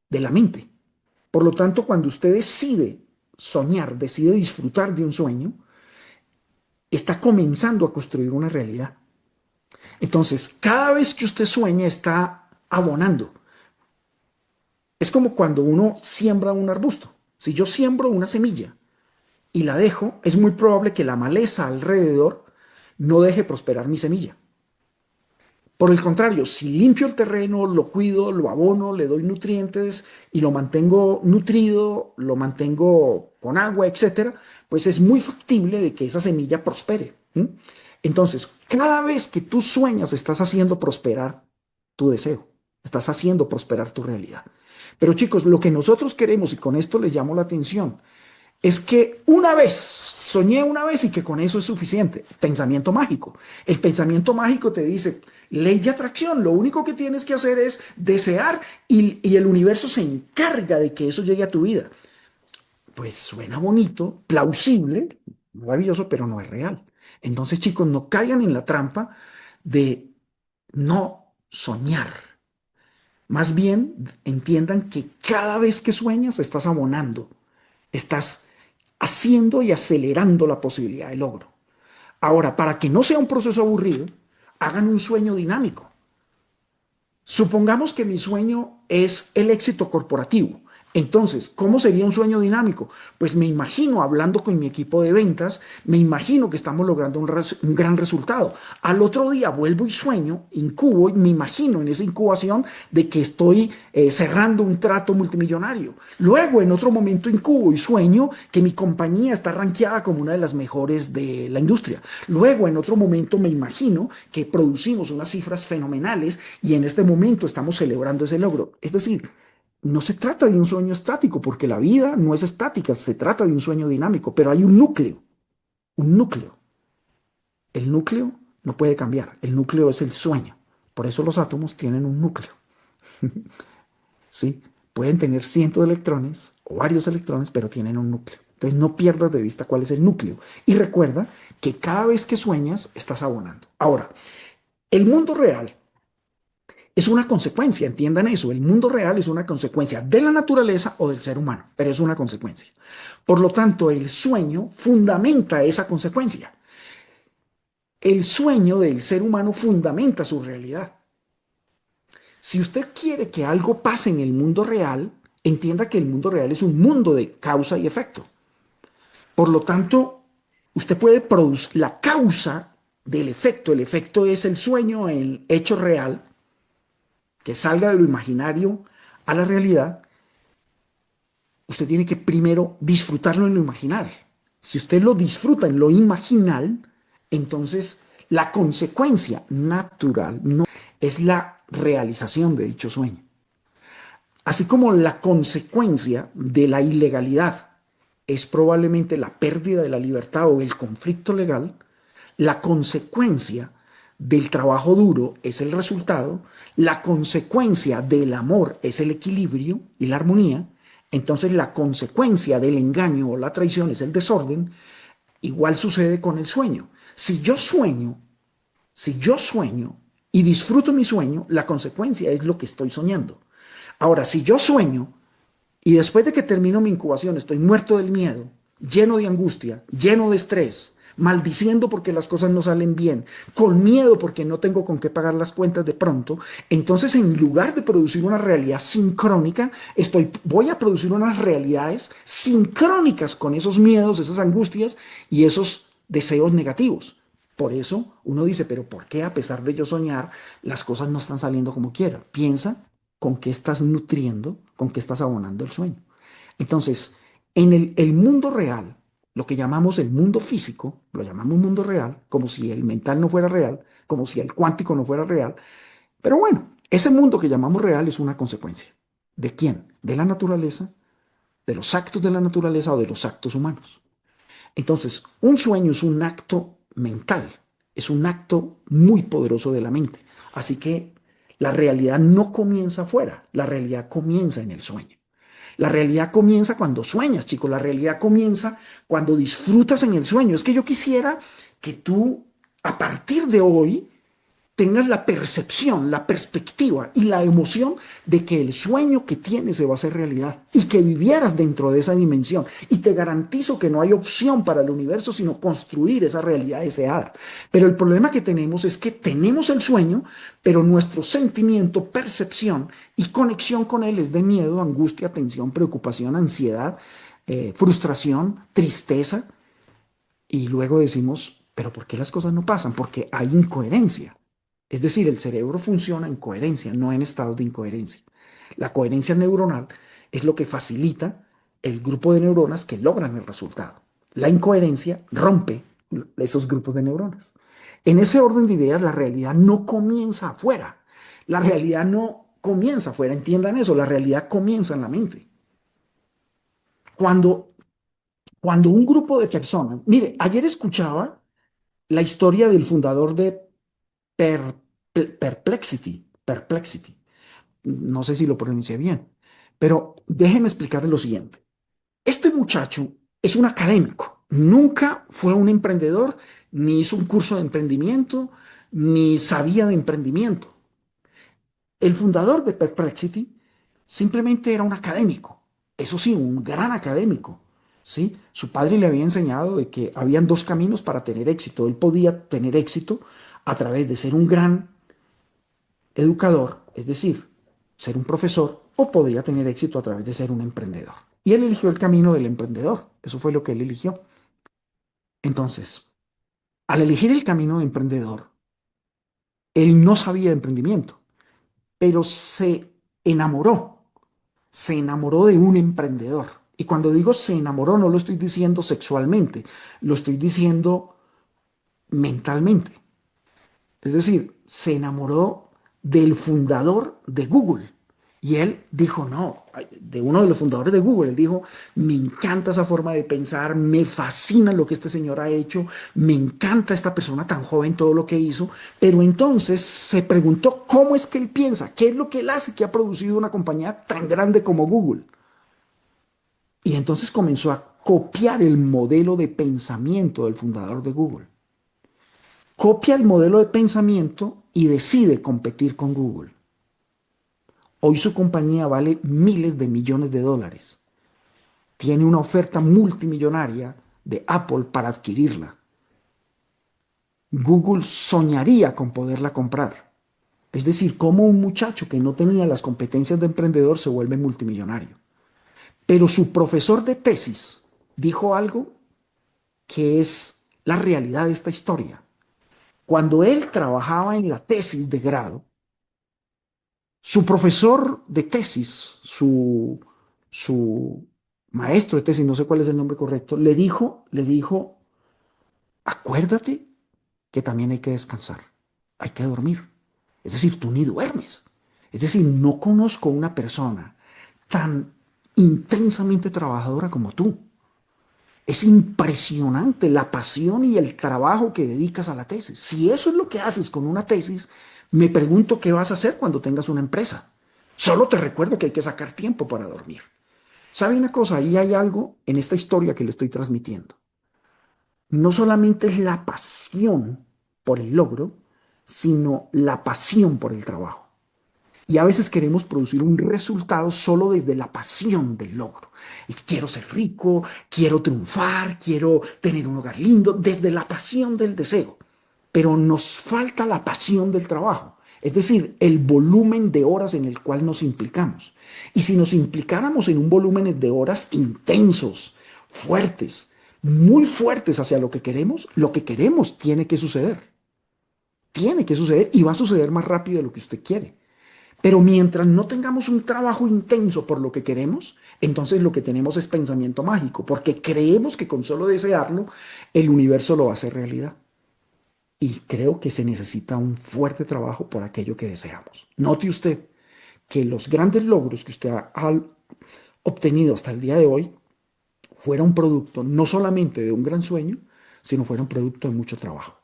de la mente. Por lo tanto, cuando usted decide soñar, decide disfrutar de un sueño, está comenzando a construir una realidad. Entonces, cada vez que usted sueña, está abonando. Es como cuando uno siembra un arbusto. Si yo siembro una semilla y la dejo, es muy probable que la maleza alrededor no deje prosperar mi semilla. Por el contrario, si limpio el terreno, lo cuido, lo abono, le doy nutrientes y lo mantengo nutrido, lo mantengo con agua, etcétera, pues es muy factible de que esa semilla prospere. ¿Mm? Entonces, cada vez que tú sueñas, estás haciendo prosperar tu deseo, estás haciendo prosperar tu realidad. Pero chicos, lo que nosotros queremos, y con esto les llamo la atención, es que una vez, soñé una vez y que con eso es suficiente. Pensamiento mágico. El pensamiento mágico te dice, ley de atracción, lo único que tienes que hacer es desear y el universo se encarga de que eso llegue a tu vida. Pues suena bonito, plausible, maravilloso, pero no es real. Entonces, chicos, no caigan en la trampa de no soñar. Más bien, entiendan que cada vez que sueñas estás abonando, estás haciendo y acelerando la posibilidad de logro. Ahora, para que no sea un proceso aburrido, hagan un sueño dinámico. Supongamos que mi sueño es el éxito corporativo. Entonces, ¿cómo sería un sueño dinámico? Pues me imagino hablando con mi equipo de ventas, me imagino que estamos logrando un gran resultado. Al otro día vuelvo y sueño, incubo y me imagino en esa incubación de que estoy cerrando un trato multimillonario. Luego, en otro momento, incubo y sueño que mi compañía está rankeada como una de las mejores de la industria. Luego, en otro momento, me imagino que producimos unas cifras fenomenales y en este momento estamos celebrando ese logro. Es decir, no se trata de un sueño estático, porque la vida no es estática, se trata de un sueño dinámico, pero hay un núcleo, un núcleo. El núcleo no puede cambiar, el núcleo es el sueño. Por eso los átomos tienen un núcleo, ¿sí? Pueden tener cientos de electrones o varios electrones, pero tienen un núcleo. Entonces no pierdas de vista cuál es el núcleo. Y recuerda que cada vez que sueñas, estás abonando. Ahora, el mundo real Es una consecuencia, entiendan eso. El mundo real es una consecuencia de la naturaleza o del ser humano, pero es una consecuencia. Por lo tanto, el sueño fundamenta esa consecuencia. El sueño del ser humano fundamenta su realidad. Si usted quiere que algo pase en el mundo real, entienda que el mundo real es un mundo de causa y efecto. Por lo tanto, usted puede producir la causa del efecto. El efecto es el sueño, el hecho real, que salga de lo imaginario a la realidad. Usted tiene que primero disfrutarlo en lo imaginal. Si usted lo disfruta en lo imaginal, entonces la consecuencia natural no es la realización de dicho sueño. Así como la consecuencia de la ilegalidad es probablemente la pérdida de la libertad o el conflicto legal, la consecuencia del trabajo duro es el resultado, la consecuencia del amor es el equilibrio y la armonía, entonces la consecuencia del engaño o la traición es el desorden. Igual sucede con el sueño. Si yo sueño y disfruto mi sueño, la consecuencia es lo que estoy soñando. Ahora, si yo sueño y después de que termino mi incubación estoy muerto del miedo, lleno de angustia, lleno de estrés, maldiciendo porque las cosas no salen bien, con miedo porque no tengo con qué pagar las cuentas de pronto, entonces en lugar de producir una realidad sincrónica, voy a producir unas realidades sincrónicas con esos miedos, esas angustias y esos deseos negativos. Por eso uno dice, pero ¿por qué a pesar de yo soñar las cosas no están saliendo como quiera? Piensa con qué estás nutriendo, con qué estás abonando el sueño. Entonces, en el mundo real, lo que llamamos el mundo físico, lo llamamos mundo real, como si el mental no fuera real, como si el cuántico no fuera real, pero bueno, ese mundo que llamamos real es una consecuencia. ¿De quién? De la naturaleza, de los actos de la naturaleza o de los actos humanos. Entonces, un sueño es un acto mental, es un acto muy poderoso de la mente. Así que la realidad no comienza afuera, la realidad comienza en el sueño. La realidad comienza cuando sueñas, chicos. La realidad comienza cuando disfrutas en el sueño. Es que yo quisiera que tú, a partir de hoy, tengas la percepción, la perspectiva y la emoción de que el sueño que tienes se va a hacer realidad y que vivieras dentro de esa dimensión. Y te garantizo que no hay opción para el universo sino construir esa realidad deseada. Pero el problema que tenemos es que tenemos el sueño, pero nuestro sentimiento, percepción y conexión con él es de miedo, angustia, tensión, preocupación, ansiedad, frustración, tristeza. Y luego decimos, pero ¿por qué las cosas no pasan? Porque hay incoherencia. Es decir, el cerebro funciona en coherencia, no en estados de incoherencia. La coherencia neuronal es lo que facilita el grupo de neuronas que logran el resultado. La incoherencia rompe esos grupos de neuronas. En ese orden de ideas, la realidad no comienza afuera. La realidad no comienza afuera, entiendan eso, la realidad comienza en la mente. Cuando, cuando un grupo de personas, mire, ayer escuchaba la historia del fundador de Per- Perplexity. No sé si lo pronuncié bien, pero déjeme explicarle lo siguiente. Este muchacho es un académico, nunca fue un emprendedor, ni hizo un curso de emprendimiento, ni sabía de emprendimiento. El fundador de Perplexity simplemente era un académico, eso sí, un gran académico. ¿Sí? Su padre le había enseñado de que habían dos caminos para tener éxito. Él podía tener éxito a través de ser un gran educador, es decir, ser un profesor, o podría tener éxito a través de ser un emprendedor. Y él eligió el camino del emprendedor, eso fue lo que él eligió. Entonces, al elegir el camino de emprendedor, él no sabía de emprendimiento, pero se enamoró de un emprendedor. Y cuando digo se enamoró, no lo estoy diciendo sexualmente, lo estoy diciendo mentalmente. Es decir, se enamoró del fundador de Google. Y él dijo, no, de uno de los fundadores de Google, él dijo, me encanta esa forma de pensar, me fascina lo que este señor ha hecho, me encanta esta persona tan joven, todo lo que hizo, pero entonces se preguntó cómo es que él piensa, qué es lo que él hace que ha producido una compañía tan grande como Google. Y entonces comenzó a copiar el modelo de pensamiento del fundador de Google. Copia el modelo de pensamiento y decide competir con Google. Hoy su compañía vale miles de millones de dólares. Tiene una oferta multimillonaria de Apple para adquirirla. Google soñaría con poderla comprar. Es decir, cómo un muchacho que no tenía las competencias de emprendedor se vuelve multimillonario. Pero su profesor de tesis dijo algo que es la realidad de esta historia. Cuando él trabajaba en la tesis de grado, su profesor de tesis, su maestro de tesis, no sé cuál es el nombre correcto, le dijo, acuérdate que también hay que descansar, hay que dormir. Es decir, tú ni duermes. Es decir, no conozco una persona tan intensamente trabajadora como tú. Es impresionante la pasión y el trabajo que dedicas a la tesis. Si eso es lo que haces con una tesis, me pregunto qué vas a hacer cuando tengas una empresa. Solo te recuerdo que hay que sacar tiempo para dormir. ¿Sabe una cosa? Ahí hay algo en esta historia que le estoy transmitiendo. No solamente es la pasión por el logro, sino la pasión por el trabajo. Y a veces queremos producir un resultado solo desde la pasión del logro. Quiero ser rico, quiero triunfar, quiero tener un hogar lindo, desde la pasión del deseo. Pero nos falta la pasión del trabajo, es decir, el volumen de horas en el cual nos implicamos. Y si nos implicáramos en un volumen de horas intensos, fuertes, muy fuertes hacia lo que queremos tiene que suceder. Tiene que suceder y va a suceder más rápido de lo que usted quiere. Pero mientras no tengamos un trabajo intenso por lo que queremos, entonces lo que tenemos es pensamiento mágico, porque creemos que con solo desearlo, el universo lo va a hacer realidad. Y creo que se necesita un fuerte trabajo por aquello que deseamos. Note usted que los grandes logros que usted ha obtenido hasta el día de hoy fueron producto no solamente de un gran sueño, sino fueron producto de mucho trabajo.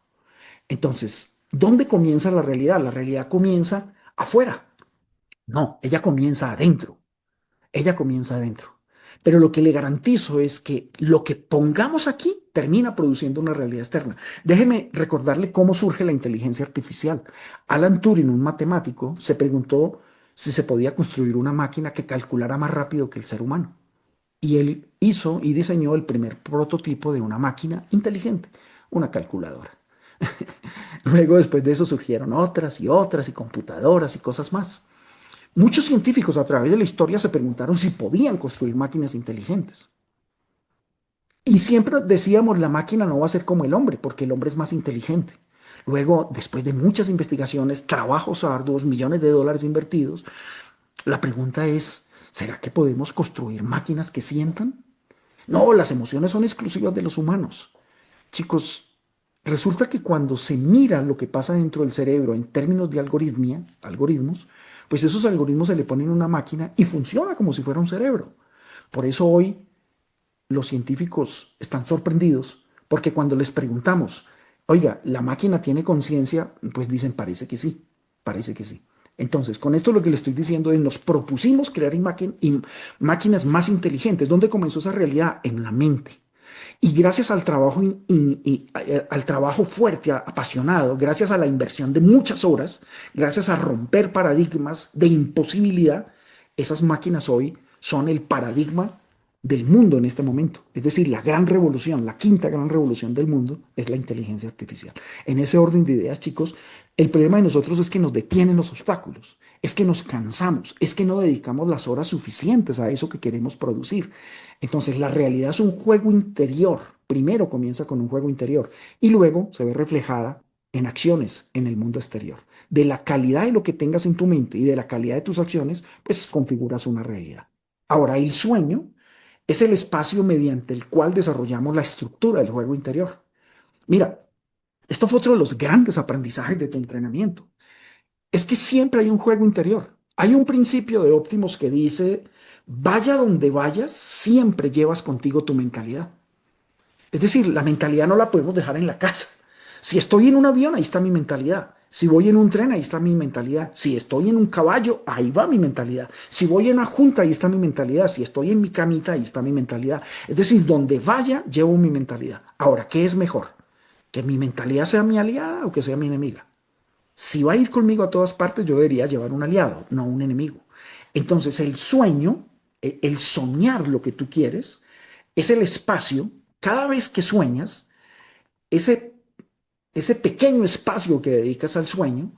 Entonces, ¿dónde comienza la realidad? La realidad comienza afuera. No, ella comienza adentro. Ella comienza adentro. Pero lo que le garantizo es que lo que pongamos aquí termina produciendo una realidad externa. Déjeme recordarle cómo surge la inteligencia artificial. Alan Turing, un matemático, se preguntó si se podía construir una máquina que calculara más rápido que el ser humano. Y él hizo y diseñó el primer prototipo de una máquina inteligente, una calculadora. Luego, después de eso, surgieron otras y otras y computadoras y cosas más. Muchos científicos a través de la historia se preguntaron si podían construir máquinas inteligentes. Y siempre decíamos, la máquina no va a ser como el hombre, porque el hombre es más inteligente. Luego, después de muchas investigaciones, trabajos arduos, millones de dólares invertidos, la pregunta es, ¿será que podemos construir máquinas que sientan? No, las emociones son exclusivas de los humanos. Chicos, resulta que cuando se mira lo que pasa dentro del cerebro en términos de algoritmos, pues esos algoritmos se le ponen a una máquina y funciona como si fuera un cerebro. Por eso hoy los científicos están sorprendidos porque cuando les preguntamos, oiga, ¿la máquina tiene conciencia? Pues dicen, parece que sí, parece que sí. Entonces, con esto lo que le estoy diciendo es, nos propusimos crear máquinas más inteligentes. ¿Dónde comenzó esa realidad? En la mente. Y gracias al trabajo, al trabajo fuerte, apasionado, gracias a la inversión de muchas horas, gracias a romper paradigmas de imposibilidad, esas máquinas hoy son el paradigma del mundo en este momento. Es decir, la gran revolución, la quinta gran revolución del mundo es la inteligencia artificial. En ese orden de ideas, chicos, el problema de nosotros es que nos detienen los obstáculos, es que nos cansamos, es que no dedicamos las horas suficientes a eso que queremos producir. Entonces, la realidad es un juego interior. Primero comienza con un juego interior y luego se ve reflejada en acciones en el mundo exterior. De la calidad de lo que tengas en tu mente y de la calidad de tus acciones, pues configuras una realidad. Ahora, el sueño es el espacio mediante el cual desarrollamos la estructura del juego interior. Mira, esto fue otro de los grandes aprendizajes de tu entrenamiento. Es que siempre hay un juego interior. Hay un principio de Optimus que dice, vaya donde vayas, siempre llevas contigo tu mentalidad. Es decir, la mentalidad no la podemos dejar en la casa. Si estoy en un avión, ahí está mi mentalidad. Si voy en un tren, ahí está mi mentalidad. Si estoy en un caballo, ahí va mi mentalidad. Si voy en una junta, ahí está mi mentalidad. Si estoy en mi camita, ahí está mi mentalidad. Es decir, donde vaya, llevo mi mentalidad. Ahora, ¿qué es mejor? ¿Que mi mentalidad sea mi aliada o que sea mi enemiga? Si va a ir conmigo a todas partes, yo debería llevar un aliado, no un enemigo. Entonces el sueño, el soñar lo que tú quieres, es el espacio, cada vez que sueñas, ese, ese pequeño espacio que dedicas al sueño,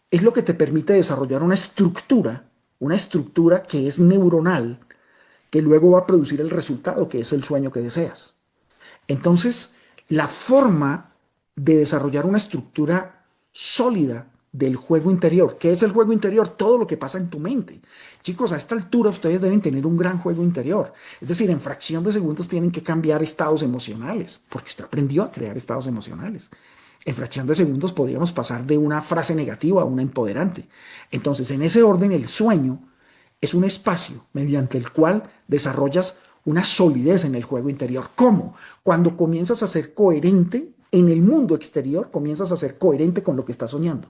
es lo que te permite desarrollar una estructura que es neuronal, que luego va a producir el resultado que es el sueño que deseas. Entonces, la forma de desarrollar una estructura sólida del juego interior. ¿Qué es el juego interior? Todo lo que pasa en tu mente. Chicos, a esta altura ustedes deben tener un gran juego interior. Es decir, en fracción de segundos tienen que cambiar estados emocionales, porque usted aprendió a crear estados emocionales. En fracción de segundos podríamos pasar de una frase negativa a una empoderante. Entonces, en ese orden, el sueño es un espacio mediante el cual desarrollas una solidez en el juego interior. ¿Cómo? Cuando comienzas a ser coherente en el mundo exterior, comienzas a ser coherente con lo que estás soñando.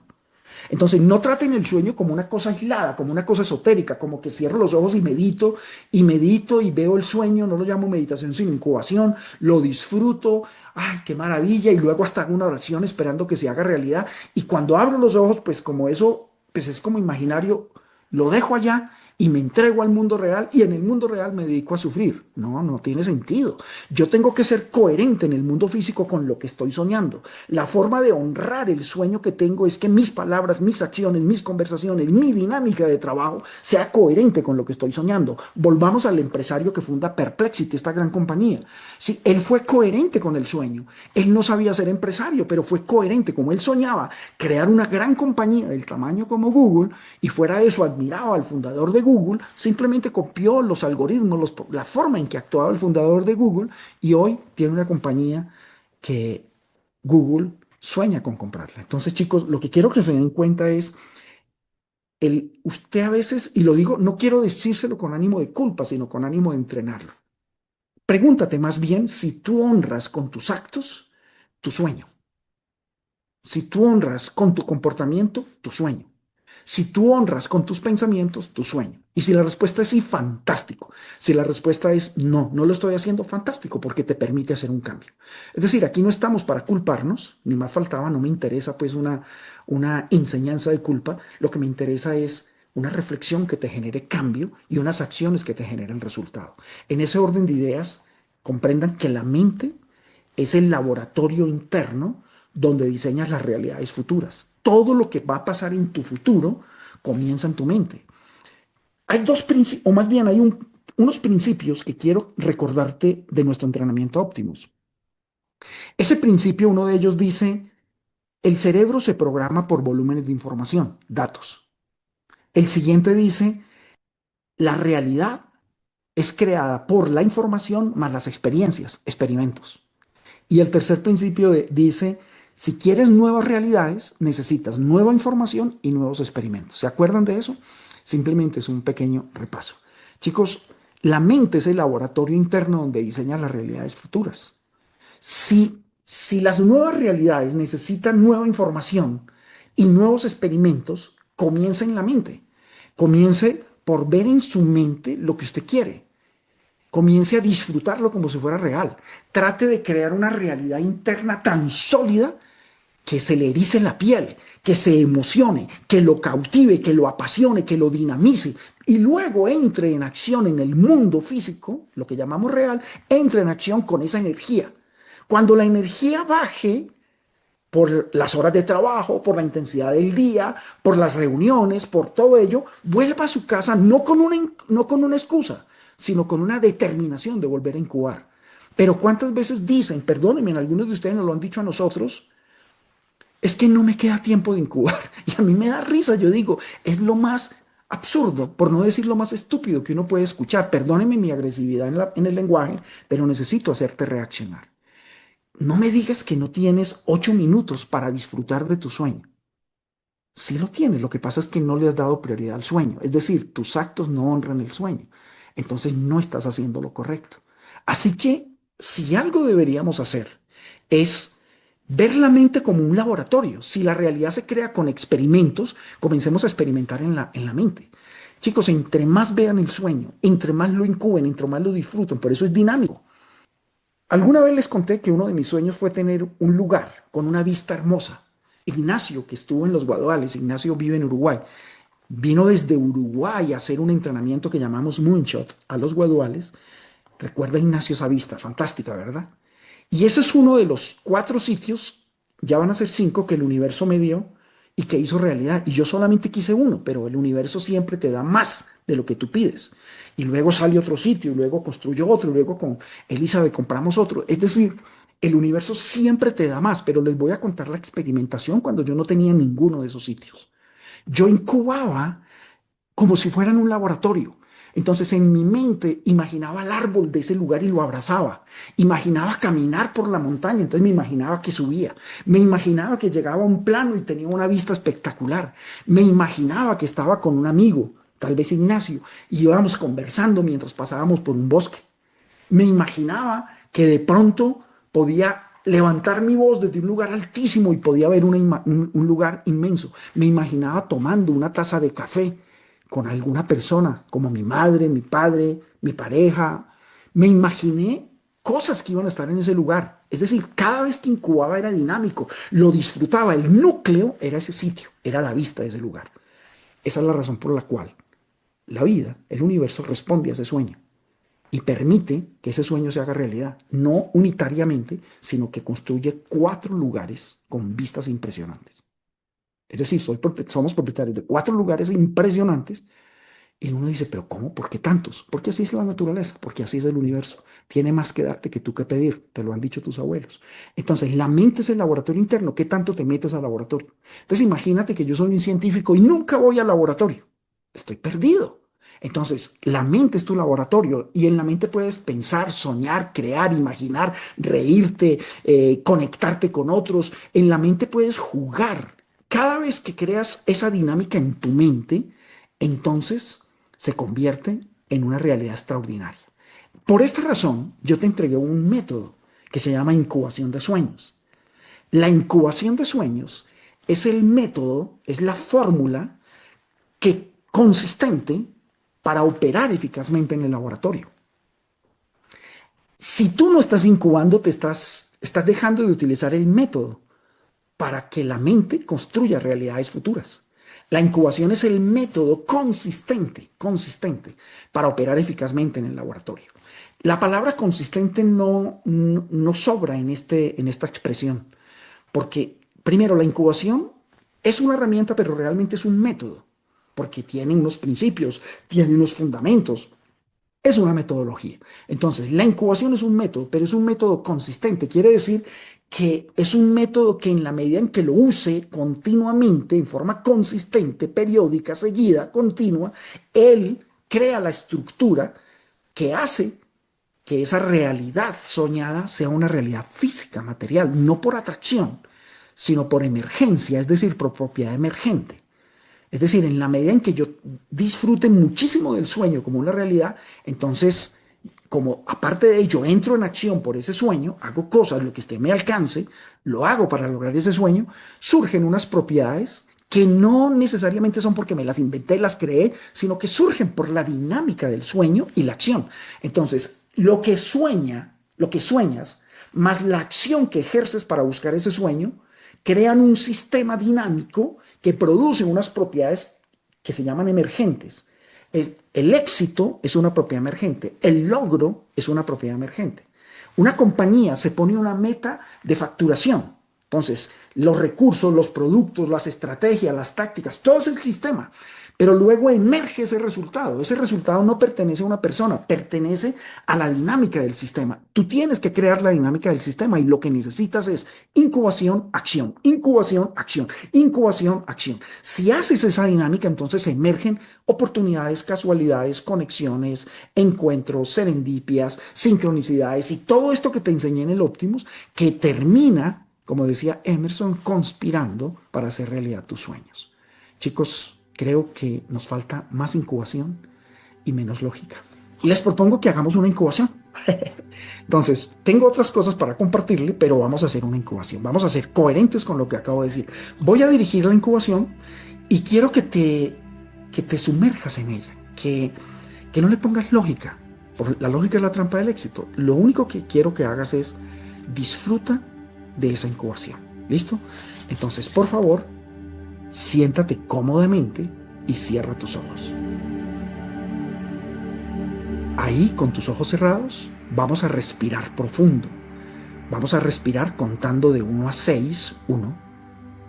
Entonces, no traten el sueño como una cosa aislada, como una cosa esotérica, como que cierro los ojos y medito y veo el sueño, no lo llamo meditación, sino incubación, lo disfruto, ay, qué maravilla, y luego hasta hago una oración esperando que se haga realidad. Y cuando abro los ojos, pues como eso, pues es como imaginario, lo dejo allá y me entrego al mundo real y en el mundo real me dedico a sufrir. No, no tiene sentido. Yo tengo que ser coherente en el mundo físico con lo que estoy soñando. La forma de honrar el sueño que tengo es que mis palabras, mis acciones, mis conversaciones, mi dinámica de trabajo sea coherente con lo que estoy soñando. Volvamos al empresario que funda Perplexity, esta gran compañía. Sí, él fue coherente con el sueño. Él no sabía ser empresario, pero fue coherente como él soñaba crear una gran compañía del tamaño como Google y fuera de eso admiraba al fundador de Google, simplemente copió los algoritmos, la forma en que actuaba el fundador de Google y hoy tiene una compañía que Google sueña con comprarla. Entonces, chicos, lo que quiero que se den cuenta es usted a veces, y lo digo, no quiero decírselo con ánimo de culpa, sino con ánimo de entrenarlo. Pregúntate más bien si tú honras con tus actos tu sueño. Si tú honras con tu comportamiento tu sueño. Si tú honras con tus pensamientos tu sueño. Y si la respuesta es sí, fantástico. Si la respuesta es no, no lo estoy haciendo, fantástico, porque te permite hacer un cambio. Es decir, aquí no estamos para culparnos, ni más faltaba, no me interesa pues una enseñanza de culpa. Lo que me interesa es una reflexión que te genere cambio y unas acciones que te generen resultado. En ese orden de ideas, comprendan que la mente es el laboratorio interno donde diseñas las realidades futuras. Todo lo que va a pasar en tu futuro comienza en tu mente. Hay dos principios, o más bien hay unos principios que quiero recordarte de nuestro entrenamiento Optimus. Ese principio, uno de ellos dice, el cerebro se programa por volúmenes de información, datos. El siguiente dice, la realidad es creada por la información más las experiencias, experimentos. Y el tercer principio dice, si quieres nuevas realidades, necesitas nueva información y nuevos experimentos. ¿Se acuerdan de eso? Simplemente es un pequeño repaso. Chicos, la mente es el laboratorio interno donde diseña las realidades futuras. Si las nuevas realidades necesitan nueva información y nuevos experimentos, comienza en la mente. Comience por ver en su mente lo que usted quiere. Comience a disfrutarlo como si fuera real. Trate de crear una realidad interna tan sólida que se le erice la piel, que se emocione, que lo cautive, que lo apasione, que lo dinamice. Y luego entre en acción en el mundo físico, lo que llamamos real, entre en acción con esa energía. Cuando la energía baje por las horas de trabajo, por la intensidad del día, por las reuniones, por todo ello, vuelva a su casa no con una excusa, sino con una determinación de volver a incubar. Pero ¿cuántas veces dicen, perdónenme, algunos de ustedes nos lo han dicho a nosotros, es que no me queda tiempo de incubar? Y a mí me da risa, yo digo, es lo más absurdo, por no decir lo más estúpido que uno puede escuchar. Perdónenme mi agresividad en el lenguaje, pero necesito hacerte reaccionar. No me digas que no tienes 8 minutos para disfrutar de tu sueño. Sí lo tienes, lo que pasa es que no le has dado prioridad al sueño. Es decir, tus actos no honran el sueño. Entonces no estás haciendo lo correcto. Así que si algo deberíamos hacer es ver la mente como un laboratorio. Si la realidad se crea con experimentos, comencemos a experimentar en la mente. Chicos, entre más vean el sueño, entre más lo incuben, entre más lo disfruten, por eso es dinámico. Alguna vez les conté que uno de mis sueños fue tener un lugar con una vista hermosa. Ignacio, que estuvo en los Guaduales, Ignacio vive en Uruguay. vino desde Uruguay a hacer un entrenamiento que llamamos Moonshot a los guaduales. Recuerda Ignacio esa vista, fantástica, ¿verdad? Y ese es uno de los 4 sitios, ya van a ser 5 que el universo me dio y que hizo realidad. Y yo solamente quise uno, pero el universo siempre te da más de lo que tú pides. Y luego sale otro sitio, y luego construyo otro, y luego con Elizabeth compramos otro. Es decir, el universo siempre te da más, pero les voy a contar la experimentación cuando yo no tenía ninguno de esos sitios. Yo incubaba como si fuera en un laboratorio. Entonces en mi mente imaginaba el árbol de ese lugar y lo abrazaba. Imaginaba caminar por la montaña, entonces me imaginaba que subía. Me imaginaba que llegaba a un plano y tenía una vista espectacular. Me imaginaba que estaba con un amigo, tal vez Ignacio, y íbamos conversando mientras pasábamos por un bosque. Me imaginaba que de pronto podía levantar mi voz desde un lugar altísimo y podía ver un lugar inmenso. Me imaginaba tomando una taza de café con alguna persona, como mi madre, mi padre, mi pareja. Me imaginé cosas que iban a estar en ese lugar. Es decir, cada vez que incubaba era dinámico, lo disfrutaba. El núcleo era ese sitio, era la vista de ese lugar. Esa es la razón por la cual la vida, el universo, responde a ese sueño y permite que ese sueño se haga realidad, no unitariamente, sino que construye 4 lugares con vistas impresionantes. Es decir, somos propietarios de 4 lugares impresionantes y uno dice, pero ¿cómo? ¿Por qué tantos? Porque así es la naturaleza, porque así es el universo. Tiene más que darte que tú que pedir, te lo han dicho tus abuelos. Entonces, la mente es el laboratorio interno. ¿Qué tanto te metes al laboratorio? Entonces, imagínate que yo soy un científico y nunca voy al laboratorio. Estoy perdido. Entonces, la mente es tu laboratorio y en la mente puedes pensar, soñar, crear, imaginar, reírte, conectarte con otros. En la mente puedes jugar. Cada vez que creas esa dinámica en tu mente, entonces se convierte en una realidad extraordinaria. Por esta razón, yo te entregué un método que se llama incubación de sueños. La incubación de sueños es el método, es la fórmula que consistente para operar eficazmente en el laboratorio. Si tú no estás incubando, estás dejando de utilizar el método para que la mente construya realidades futuras. La incubación es el método consistente para operar eficazmente en el laboratorio. La palabra consistente no sobra en esta expresión, porque primero la incubación es una herramienta, pero realmente es un método, porque tiene unos principios, tiene unos fundamentos, es una metodología. Entonces, la incubación es un método, pero es un método consistente. Quiere decir que es un método que en la medida en que lo use continuamente, en forma consistente, periódica, seguida, continua, él crea la estructura que hace que esa realidad soñada sea una realidad física, material, no por atracción, sino por emergencia, es decir, por propiedad emergente. Es decir, en la medida en que yo disfrute muchísimo del sueño como una realidad, entonces, como aparte de ello entro en acción por ese sueño, hago cosas, lo que esté a mi alcance, lo hago para lograr ese sueño, surgen unas propiedades que no necesariamente son porque me las inventé, las creé, sino que surgen por la dinámica del sueño y la acción. Entonces, lo que sueñas, más la acción que ejerces para buscar ese sueño, crean un sistema dinámico que produce unas propiedades que se llaman emergentes. El éxito es una propiedad emergente, el logro es una propiedad emergente. Una compañía se pone una meta de facturación. Entonces, los recursos, los productos, las estrategias, las tácticas, todo es el sistema. Pero luego emerge ese resultado. Ese resultado no pertenece a una persona, pertenece a la dinámica del sistema. Tú tienes que crear la dinámica del sistema y lo que necesitas es incubación, acción, incubación, acción, incubación, acción. Si haces esa dinámica, entonces emergen oportunidades, casualidades, conexiones, encuentros, serendipias, sincronicidades y todo esto que te enseñé en el Optimus que termina, como decía Emerson, conspirando para hacer realidad tus sueños. Chicos, creo que nos falta más incubación y menos lógica. Y les propongo que hagamos una incubación. Entonces, tengo otras cosas para compartirle, pero vamos a hacer una incubación. Vamos a ser coherentes con lo que acabo de decir. Voy a dirigir la incubación y quiero que te sumerjas en ella, que no le pongas lógica. La lógica es la trampa del éxito. Lo único que quiero que hagas es disfruta de esa incubación. ¿Listo? Entonces, por favor, siéntate cómodamente, y cierra tus ojos. Ahí, con tus ojos cerrados, vamos a respirar profundo. Vamos a respirar contando de 1 a 6. 1,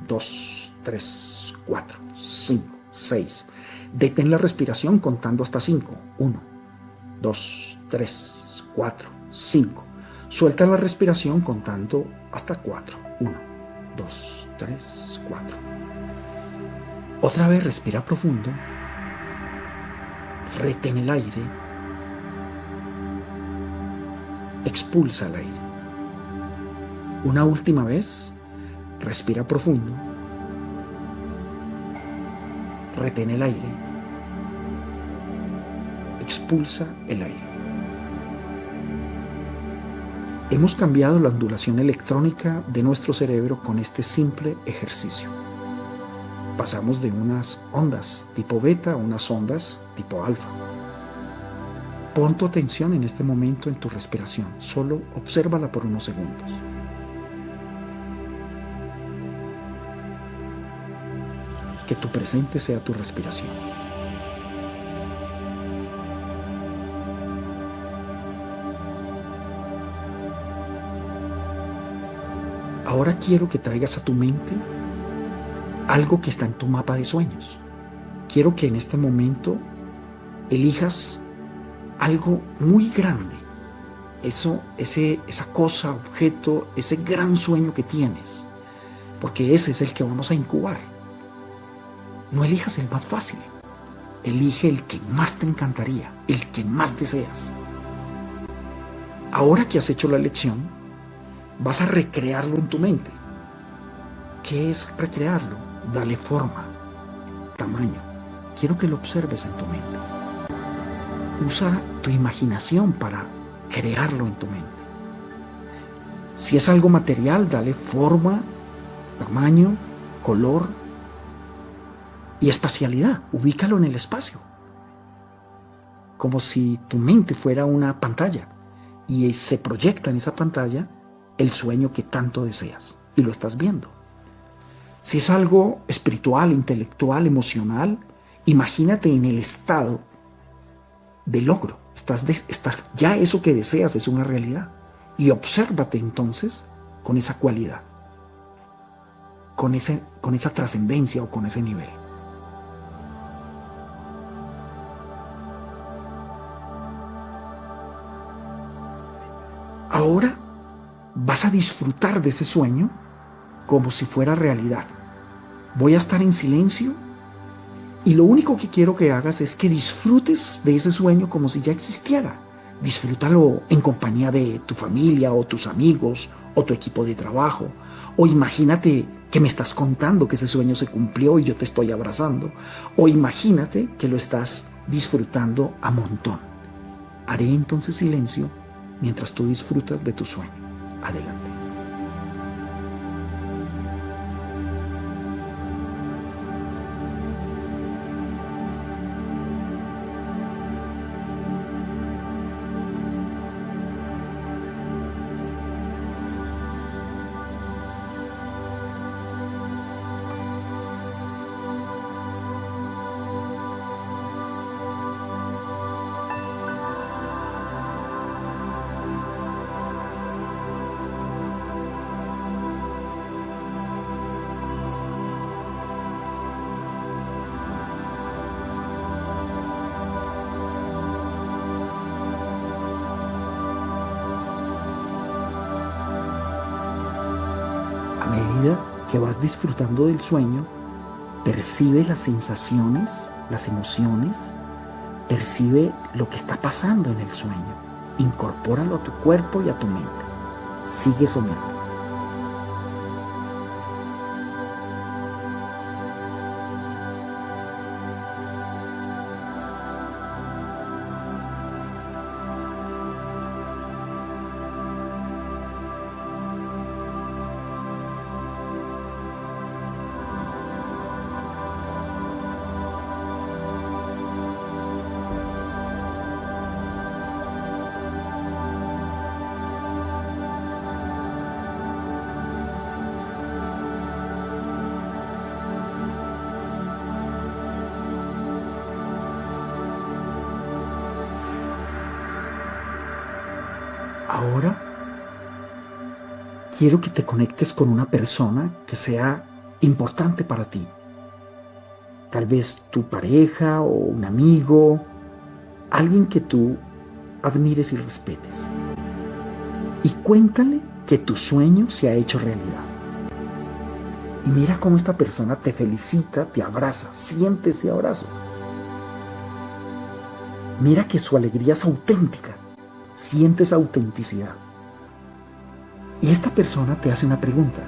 2, 3, 4, 5, 6. Detén la respiración contando hasta 5. 1, 2, 3, 4, 5. Suelta la respiración contando hasta 4. 1, 2, 3, 4. Otra vez respira profundo. Retén el aire. Expulsa el aire. Una última vez, respira profundo. Retén el aire. Expulsa el aire. Hemos cambiado la ondulación electrónica de nuestro cerebro con este simple ejercicio. Pasamos de unas ondas tipo beta a unas ondas tipo alfa. Pon tu atención en este momento en tu respiración. Solo obsérvala por unos segundos. Que tu presente sea tu respiración. Ahora quiero que traigas a tu mente algo que está en tu mapa de sueños. Quiero que en este momento elijas algo muy grande. Esa cosa, objeto, ese gran sueño que tienes. Porque ese es el que vamos a incubar. No elijas el más fácil. Elige el que más te encantaría, el que más deseas. Ahora que has hecho la elección, vas a recrearlo en tu mente. ¿Qué es recrearlo? Dale forma, tamaño. Quiero que lo observes en tu mente. Usa tu imaginación para crearlo en tu mente. Si es algo material, dale forma, tamaño, color y espacialidad. Ubícalo en el espacio. Como si tu mente fuera una pantalla y se proyecta en esa pantalla el sueño que tanto deseas y lo estás viendo. Si es algo espiritual, intelectual, emocional, imagínate en el estado de logro. Ya eso que deseas es una realidad. Y obsérvate entonces con esa cualidad, con esa trascendencia o con ese nivel. Ahora vas a disfrutar de ese sueño como si fuera realidad. Voy a estar en silencio y lo único que quiero que hagas es que disfrutes de ese sueño como si ya existiera. Disfrútalo en compañía de tu familia o tus amigos o tu equipo de trabajo. O imagínate que me estás contando que ese sueño se cumplió y yo te estoy abrazando. O imagínate que lo estás disfrutando a montón. Haré entonces silencio mientras tú disfrutas de tu sueño. Adelante. A medida que vas disfrutando del sueño, percibe las sensaciones, las emociones, percibe lo que está pasando en el sueño. Incorpóralo a tu cuerpo y a tu mente. Sigue soñando. Ahora quiero que te conectes con una persona que sea importante para ti. Tal vez tu pareja o un amigo, alguien que tú admires y respetes. Y cuéntale que tu sueño se ha hecho realidad. Y mira cómo esta persona te felicita, te abraza, siente ese abrazo. Mira que su alegría es auténtica, siente esa autenticidad. Y esta persona te hace una pregunta: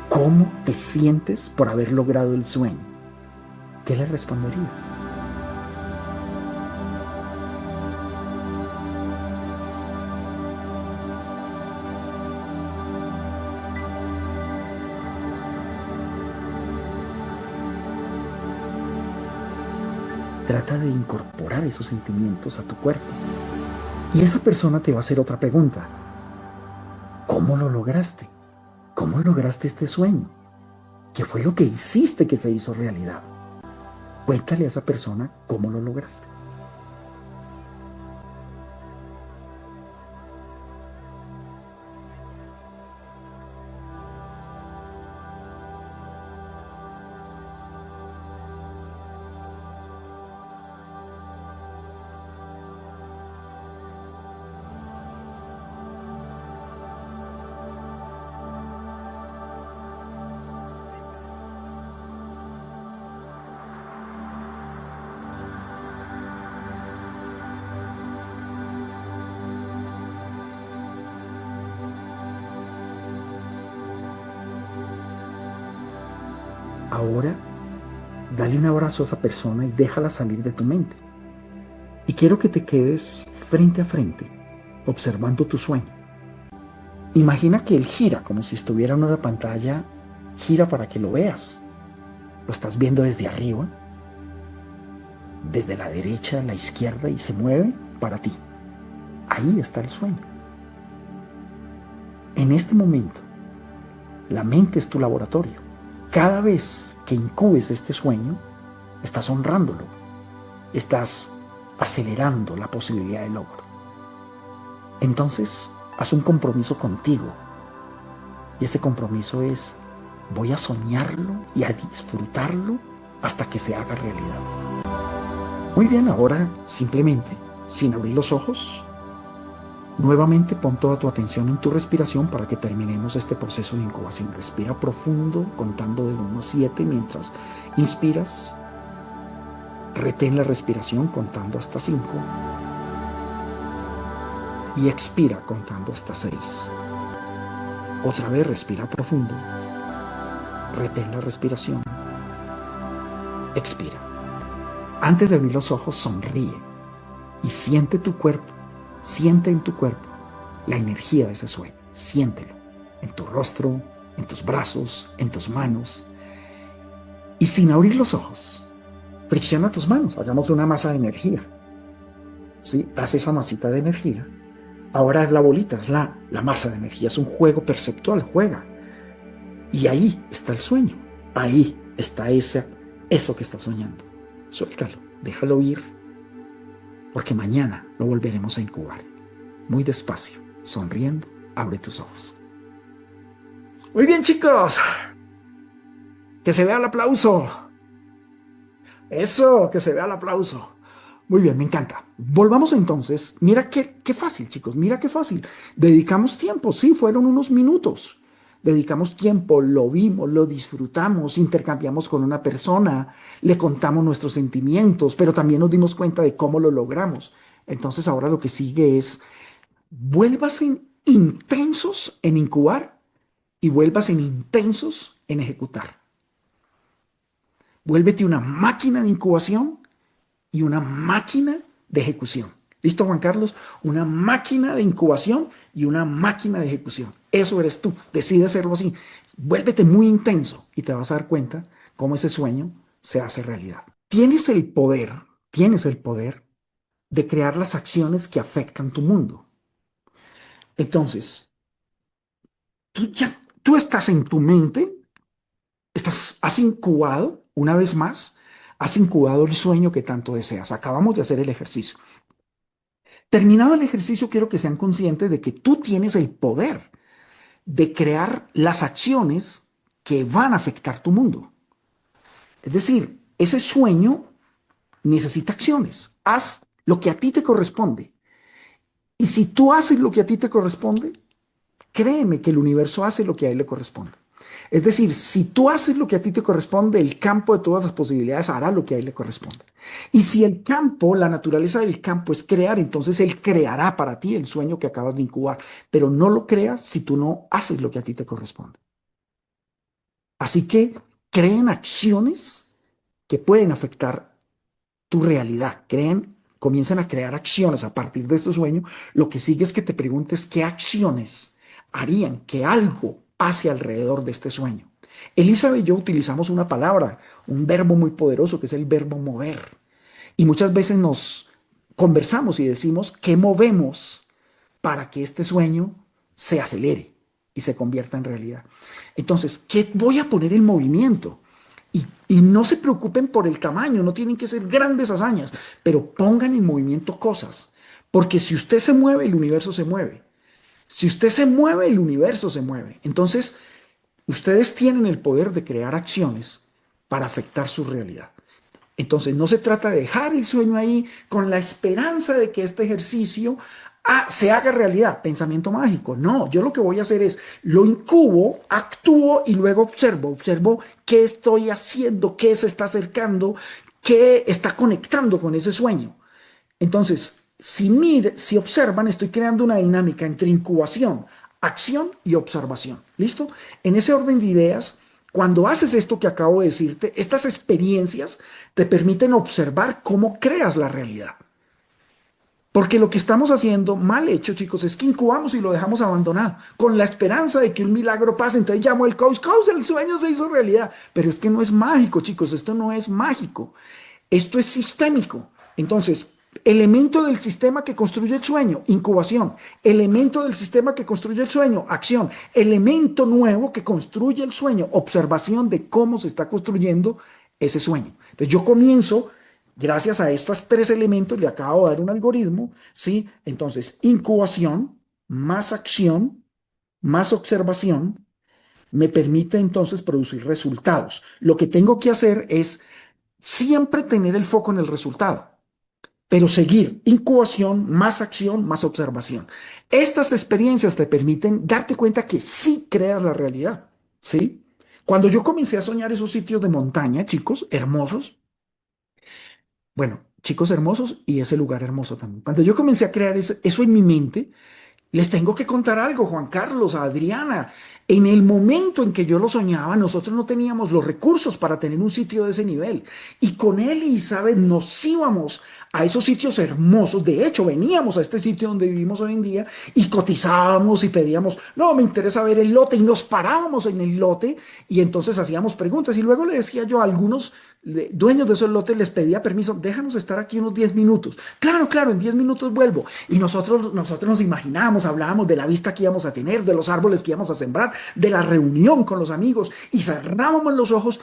¿cómo te sientes por haber logrado el sueño? ¿Qué le responderías? Trata de incorporar esos sentimientos a tu cuerpo. Y esa persona te va a hacer otra pregunta: ¿cómo lo lograste? ¿Cómo lograste este sueño? ¿Qué fue lo que hiciste que se hizo realidad? Cuéntale a esa persona cómo lo lograste. Ahora, dale un abrazo a esa persona y déjala salir de tu mente. Y quiero que te quedes frente a frente, observando tu sueño. Imagina que él gira como si estuviera en una pantalla, gira para que lo veas. Lo estás viendo desde arriba, desde la derecha a la izquierda y se mueve para ti. Ahí está el sueño. En este momento, la mente es tu laboratorio. Cada vez que incubes este sueño, estás honrándolo, estás acelerando la posibilidad de logro. Entonces, haz un compromiso contigo. Y ese compromiso es: voy a soñarlo y a disfrutarlo hasta que se haga realidad. Muy bien, ahora simplemente, sin abrir los ojos, nuevamente pon toda tu atención en tu respiración para que terminemos este proceso de incubación. Respira profundo, contando de 1 a 7 mientras inspiras. Retén la respiración contando hasta 5. Y expira contando hasta 6. Otra vez respira profundo. Retén la respiración. Expira. Antes de abrir los ojos, sonríe y siente tu cuerpo. Siente en tu cuerpo la energía de ese sueño. Siéntelo en tu rostro, en tus brazos, en tus manos. Y sin abrir los ojos, fricciona tus manos. Hagamos una masa de energía. ¿Sí? Haz esa masita de energía. Ahora es la bolita, es la masa de energía. Es un juego perceptual. Juega. Y ahí está el sueño. Ahí está eso que estás soñando. Suéltalo. Déjalo ir. Porque mañana lo volveremos a incubar. Muy despacio, sonriendo, abre tus ojos. Muy bien, chicos. Que se vea el aplauso. Eso, que se vea el aplauso. Muy bien, me encanta. Volvamos entonces. Mira qué fácil, chicos. Mira qué fácil. Dedicamos tiempo, sí, fueron unos minutos. Dedicamos tiempo, lo vimos, lo disfrutamos, intercambiamos con una persona, le contamos nuestros sentimientos, pero también nos dimos cuenta de cómo lo logramos. Entonces ahora lo que sigue es: vuélvase intensos en incubar y vuélvase intensos en ejecutar. Vuélvete una máquina de incubación y una máquina de ejecución. ¿Listo, Juan Carlos? Una máquina de incubación y una máquina de ejecución. Eso eres tú. Decide hacerlo así. Vuélvete muy intenso y te vas a dar cuenta cómo ese sueño se hace realidad. Tienes el poder de crear las acciones que afectan tu mundo. Entonces, tú estás en tu mente, has incubado, una vez más, has incubado el sueño que tanto deseas. Acabamos de hacer el ejercicio. Terminado el ejercicio, quiero que sean conscientes de que tú tienes el poder de crear las acciones que van a afectar tu mundo. Es decir, ese sueño necesita acciones. Haz lo que a ti te corresponde. Y si tú haces lo que a ti te corresponde, créeme que el universo hace lo que a él le corresponde. Es decir, si tú haces lo que a ti te corresponde, el campo de todas las posibilidades hará lo que a él le corresponde. Y si el campo, la naturaleza del campo es crear, entonces él creará para ti el sueño que acabas de incubar. Pero no lo creas si tú no haces lo que a ti te corresponde. Así que creen acciones que pueden afectar tu realidad. Comiencen a crear acciones a partir de este sueño. Lo que sigue es que te preguntes qué acciones harían que algo pase alrededor de este sueño. Elizabeth y yo utilizamos una palabra, un verbo muy poderoso que es el verbo mover. Y muchas veces nos conversamos y decimos qué movemos para que este sueño se acelere y se convierta en realidad. Entonces, ¿qué voy a poner en movimiento? Y no se preocupen por el tamaño, no tienen que ser grandes hazañas, pero pongan en movimiento cosas. Porque si usted se mueve, el universo se mueve. Si usted se mueve, el universo se mueve. Entonces, ustedes tienen el poder de crear acciones para afectar su realidad. Entonces, no se trata de dejar el sueño ahí con la esperanza de que este ejercicio se haga realidad, pensamiento mágico. No, yo lo que voy a hacer es lo incubo, actúo y luego observo qué estoy haciendo, qué se está acercando, qué está conectando con ese sueño. Entonces, si observan, estoy creando una dinámica entre incubación, acción y observación. ¿Listo? En ese orden de ideas, cuando haces esto que acabo de decirte, estas experiencias te permiten observar cómo creas la realidad. Porque lo que estamos haciendo, mal hecho, chicos, es que incubamos y lo dejamos abandonado, con la esperanza de que un milagro pase. Entonces llamo al coach, el sueño se hizo realidad. Pero es que no es mágico, chicos, esto no es mágico. Esto es sistémico. Entonces, elemento del sistema que construye el sueño, incubación. Elemento del sistema que construye el sueño, acción. Elemento nuevo que construye el sueño, observación de cómo se está construyendo ese sueño. Entonces, yo comienzo, gracias a estos tres elementos, le acabo de dar un algoritmo, ¿sí? Entonces, incubación, más acción, más observación, me permite entonces producir resultados. Lo que tengo que hacer es siempre tener el foco en el resultado, pero seguir incubación, más acción, más observación. Estas experiencias te permiten darte cuenta que sí creas la realidad, ¿sí? Cuando yo comencé a soñar esos sitios de montaña, chicos, hermosos, bueno, chicos hermosos y ese lugar hermoso también. Cuando yo comencé a crear eso en mi mente, les tengo que contar algo, Juan Carlos, a Adriana. En el momento en que yo lo soñaba, nosotros no teníamos los recursos para tener un sitio de ese nivel. Y con él y Isabel nos íbamos a esos sitios hermosos. De hecho, veníamos a este sitio donde vivimos hoy en día y cotizábamos y pedíamos, no, me interesa ver el lote. Y nos parábamos en el lote y entonces hacíamos preguntas. Y luego le decía yo a algunos dueños de esos lotes, les pedía permiso, déjanos estar aquí unos 10 minutos. Claro, claro, en 10 minutos vuelvo. Y nosotros nos imaginábamos, hablábamos de la vista que íbamos a tener, de los árboles que íbamos a sembrar, de la reunión con los amigos, y cerrábamos los ojos,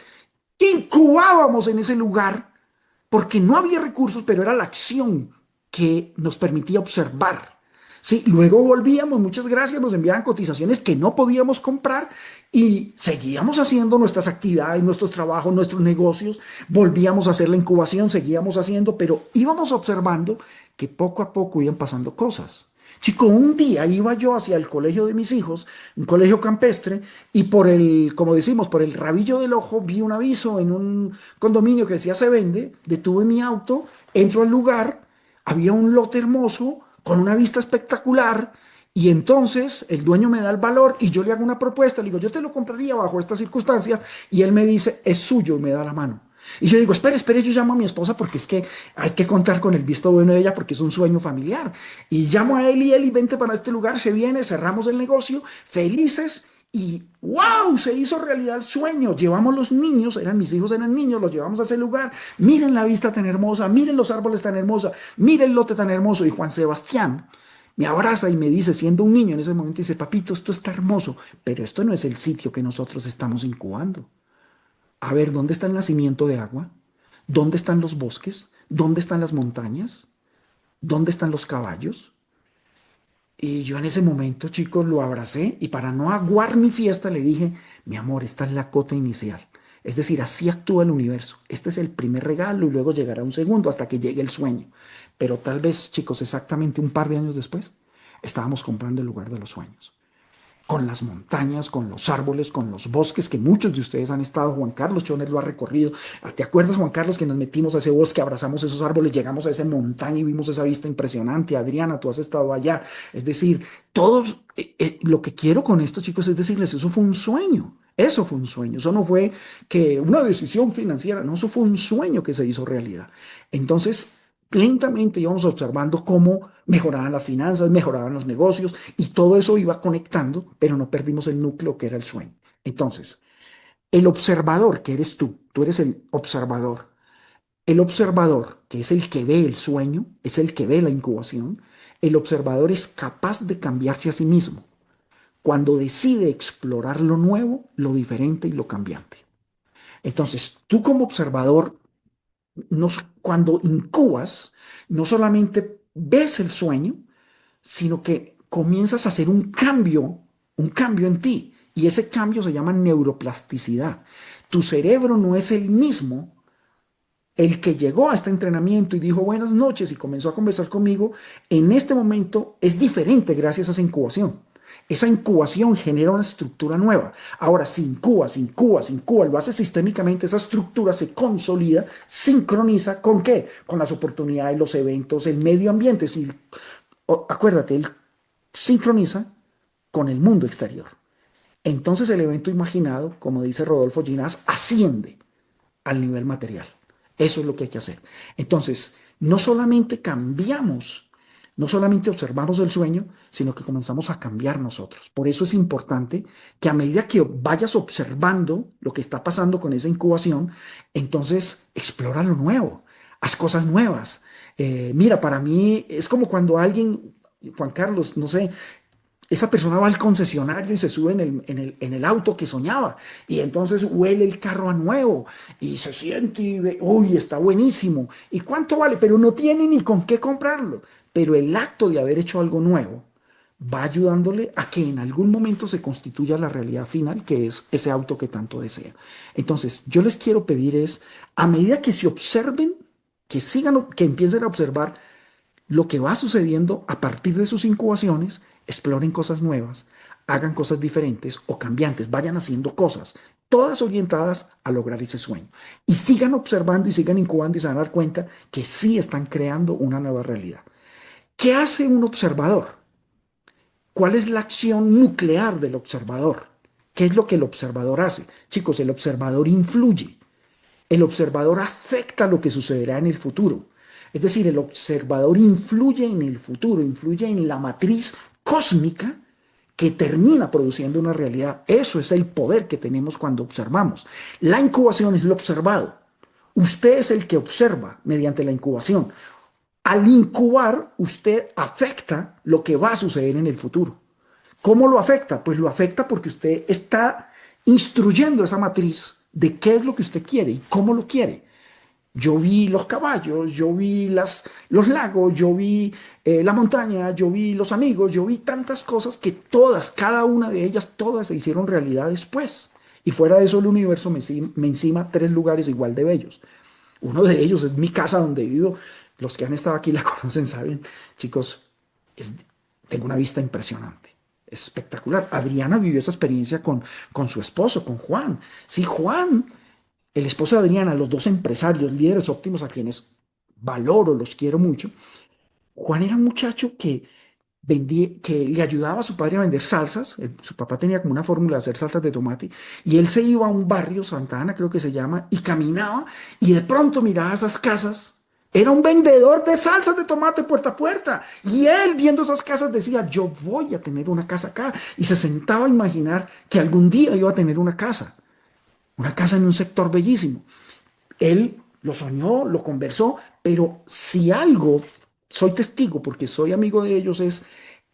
incubábamos en ese lugar, porque no había recursos, pero era la acción que nos permitía observar. Sí, luego volvíamos, muchas gracias, nos enviaban cotizaciones que no podíamos comprar y seguíamos haciendo nuestras actividades, nuestros trabajos, nuestros negocios, volvíamos a hacer la incubación, seguíamos haciendo, pero íbamos observando que poco a poco iban pasando cosas. Chico, un día iba yo hacia el colegio de mis hijos, un colegio campestre, y como decimos, por el rabillo del ojo, vi un aviso en un condominio que decía se vende, detuve mi auto, entro al lugar, había un lote hermoso, con una vista espectacular, y entonces el dueño me da el valor y yo le hago una propuesta, le digo, yo te lo compraría bajo estas circunstancias, y él me dice, es suyo, y me da la mano. Y yo digo, espere, yo llamo a mi esposa porque es que hay que contar con el visto bueno de ella porque es un sueño familiar. Y llamo a él y vente para este lugar, se viene, cerramos el negocio, felices y wow, se hizo realidad el sueño. Llevamos los niños, mis hijos eran niños, los llevamos a ese lugar. Miren la vista tan hermosa, miren los árboles tan hermosos, miren el lote tan hermoso. Y Juan Sebastián me abraza y me dice, siendo un niño en ese momento, dice, papito, esto está hermoso, pero esto no es el sitio que nosotros estamos incubando. A ver, ¿dónde está el nacimiento de agua? ¿Dónde están los bosques? ¿Dónde están las montañas? ¿Dónde están los caballos? Y yo en ese momento, chicos, lo abracé y para no aguar mi fiesta le dije, mi amor, esta es la cota inicial. Es decir, así actúa el universo. Este es el primer regalo y luego llegará un segundo hasta que llegue el sueño. Pero tal vez, chicos, exactamente un par de años después, estábamos comprando el lugar de los sueños con las montañas, con los árboles, con los bosques, que muchos de ustedes han estado, Juan Carlos Chones lo ha recorrido. ¿Te acuerdas, Juan Carlos, que nos metimos a ese bosque, abrazamos esos árboles, llegamos a esa montaña y vimos esa vista impresionante? Adriana, tú has estado allá. Es decir, todos, lo que quiero con esto, chicos, es decirles, eso fue un sueño. Eso fue un sueño, eso no fue que una decisión financiera, no, eso fue un sueño que se hizo realidad. Entonces, lentamente íbamos observando cómo mejoraban las finanzas, mejoraban los negocios y todo eso iba conectando, pero no perdimos el núcleo que era el sueño. Entonces, el observador, que eres tú eres el observador. El observador, que es el que ve el sueño, es el que ve la incubación, el observador es capaz de cambiarse a sí mismo cuando decide explorar lo nuevo, lo diferente y lo cambiante. Entonces, tú como observador no, cuando incubas, no solamente ves el sueño, sino que comienzas a hacer un cambio en ti. Y ese cambio se llama neuroplasticidad. Tu cerebro no es el mismo. El que llegó a este entrenamiento y dijo buenas noches y comenzó a conversar conmigo, en este momento es diferente gracias a esa incubación. Esa incubación genera una estructura nueva. Ahora, si incubas, lo haces sistémicamente, esa estructura se consolida, sincroniza ¿con qué? Con las oportunidades, los eventos, el medio ambiente. Si, acuérdate, él sincroniza con el mundo exterior. Entonces el evento imaginado, como dice Rodolfo Ginás, asciende al nivel material. Eso es lo que hay que hacer. Entonces, no solamente cambiamos, no solamente observamos el sueño, sino que comenzamos a cambiar nosotros. Por eso es importante que a medida que vayas observando lo que está pasando con esa incubación, entonces explora lo nuevo, haz cosas nuevas. Mira, para mí es como cuando alguien, Juan Carlos, no sé, esa persona va al concesionario y se sube en el auto que soñaba y entonces huele el carro a nuevo y se siente y ve, uy, está buenísimo. ¿Y cuánto vale? Pero no tiene ni con qué comprarlo. Pero el acto de haber hecho algo nuevo va ayudándole a que en algún momento se constituya la realidad final, que es ese auto que tanto desea. Entonces, yo les quiero pedir es, a medida que se observen, que sigan, que empiecen a observar lo que va sucediendo a partir de sus incubaciones, exploren cosas nuevas, hagan cosas diferentes o cambiantes, vayan haciendo cosas, todas orientadas a lograr ese sueño. Y sigan observando y sigan incubando y se van a dar cuenta que sí están creando una nueva realidad. ¿Qué hace un observador? ¿Cuál es la acción nuclear del observador? ¿Qué es lo que el observador hace? Chicos, el observador influye. El observador afecta lo que sucederá en el futuro. Es decir, el observador influye en el futuro, influye en la matriz cósmica que termina produciendo una realidad. Eso es el poder que tenemos cuando observamos. La incubación es lo observado. Usted es el que observa mediante la incubación. Al incubar, usted afecta lo que va a suceder en el futuro. ¿Cómo lo afecta? Pues lo afecta porque usted está instruyendo esa matriz de qué es lo que usted quiere y cómo lo quiere. Yo vi los caballos, yo vi los lagos, yo vi la montaña, yo vi los amigos, yo vi tantas cosas que todas, cada una de ellas, todas se hicieron realidad después. Y fuera de eso, el universo me encima tres lugares igual de bellos. Uno de ellos es mi casa donde vivo. Los que han estado aquí la conocen, saben, chicos, es, tengo una vista impresionante. Es espectacular. Adriana vivió esa experiencia con su esposo, con Juan. Sí, Juan, el esposo de Adriana, los dos empresarios, líderes óptimos a quienes valoro, los quiero mucho. Juan era un muchacho que que le ayudaba a su padre a vender salsas. Su papá tenía como una fórmula de hacer salsas de tomate. Y él se iba a un barrio, Santa Ana creo que se llama, y caminaba y de pronto miraba esas casas. Era un vendedor de salsas de tomate puerta a puerta. Y él viendo esas casas decía, yo voy a tener una casa acá. Y se sentaba a imaginar que algún día iba a tener una casa. Una casa en un sector bellísimo. Él lo soñó, lo conversó, pero si algo soy testigo, porque soy amigo de ellos, es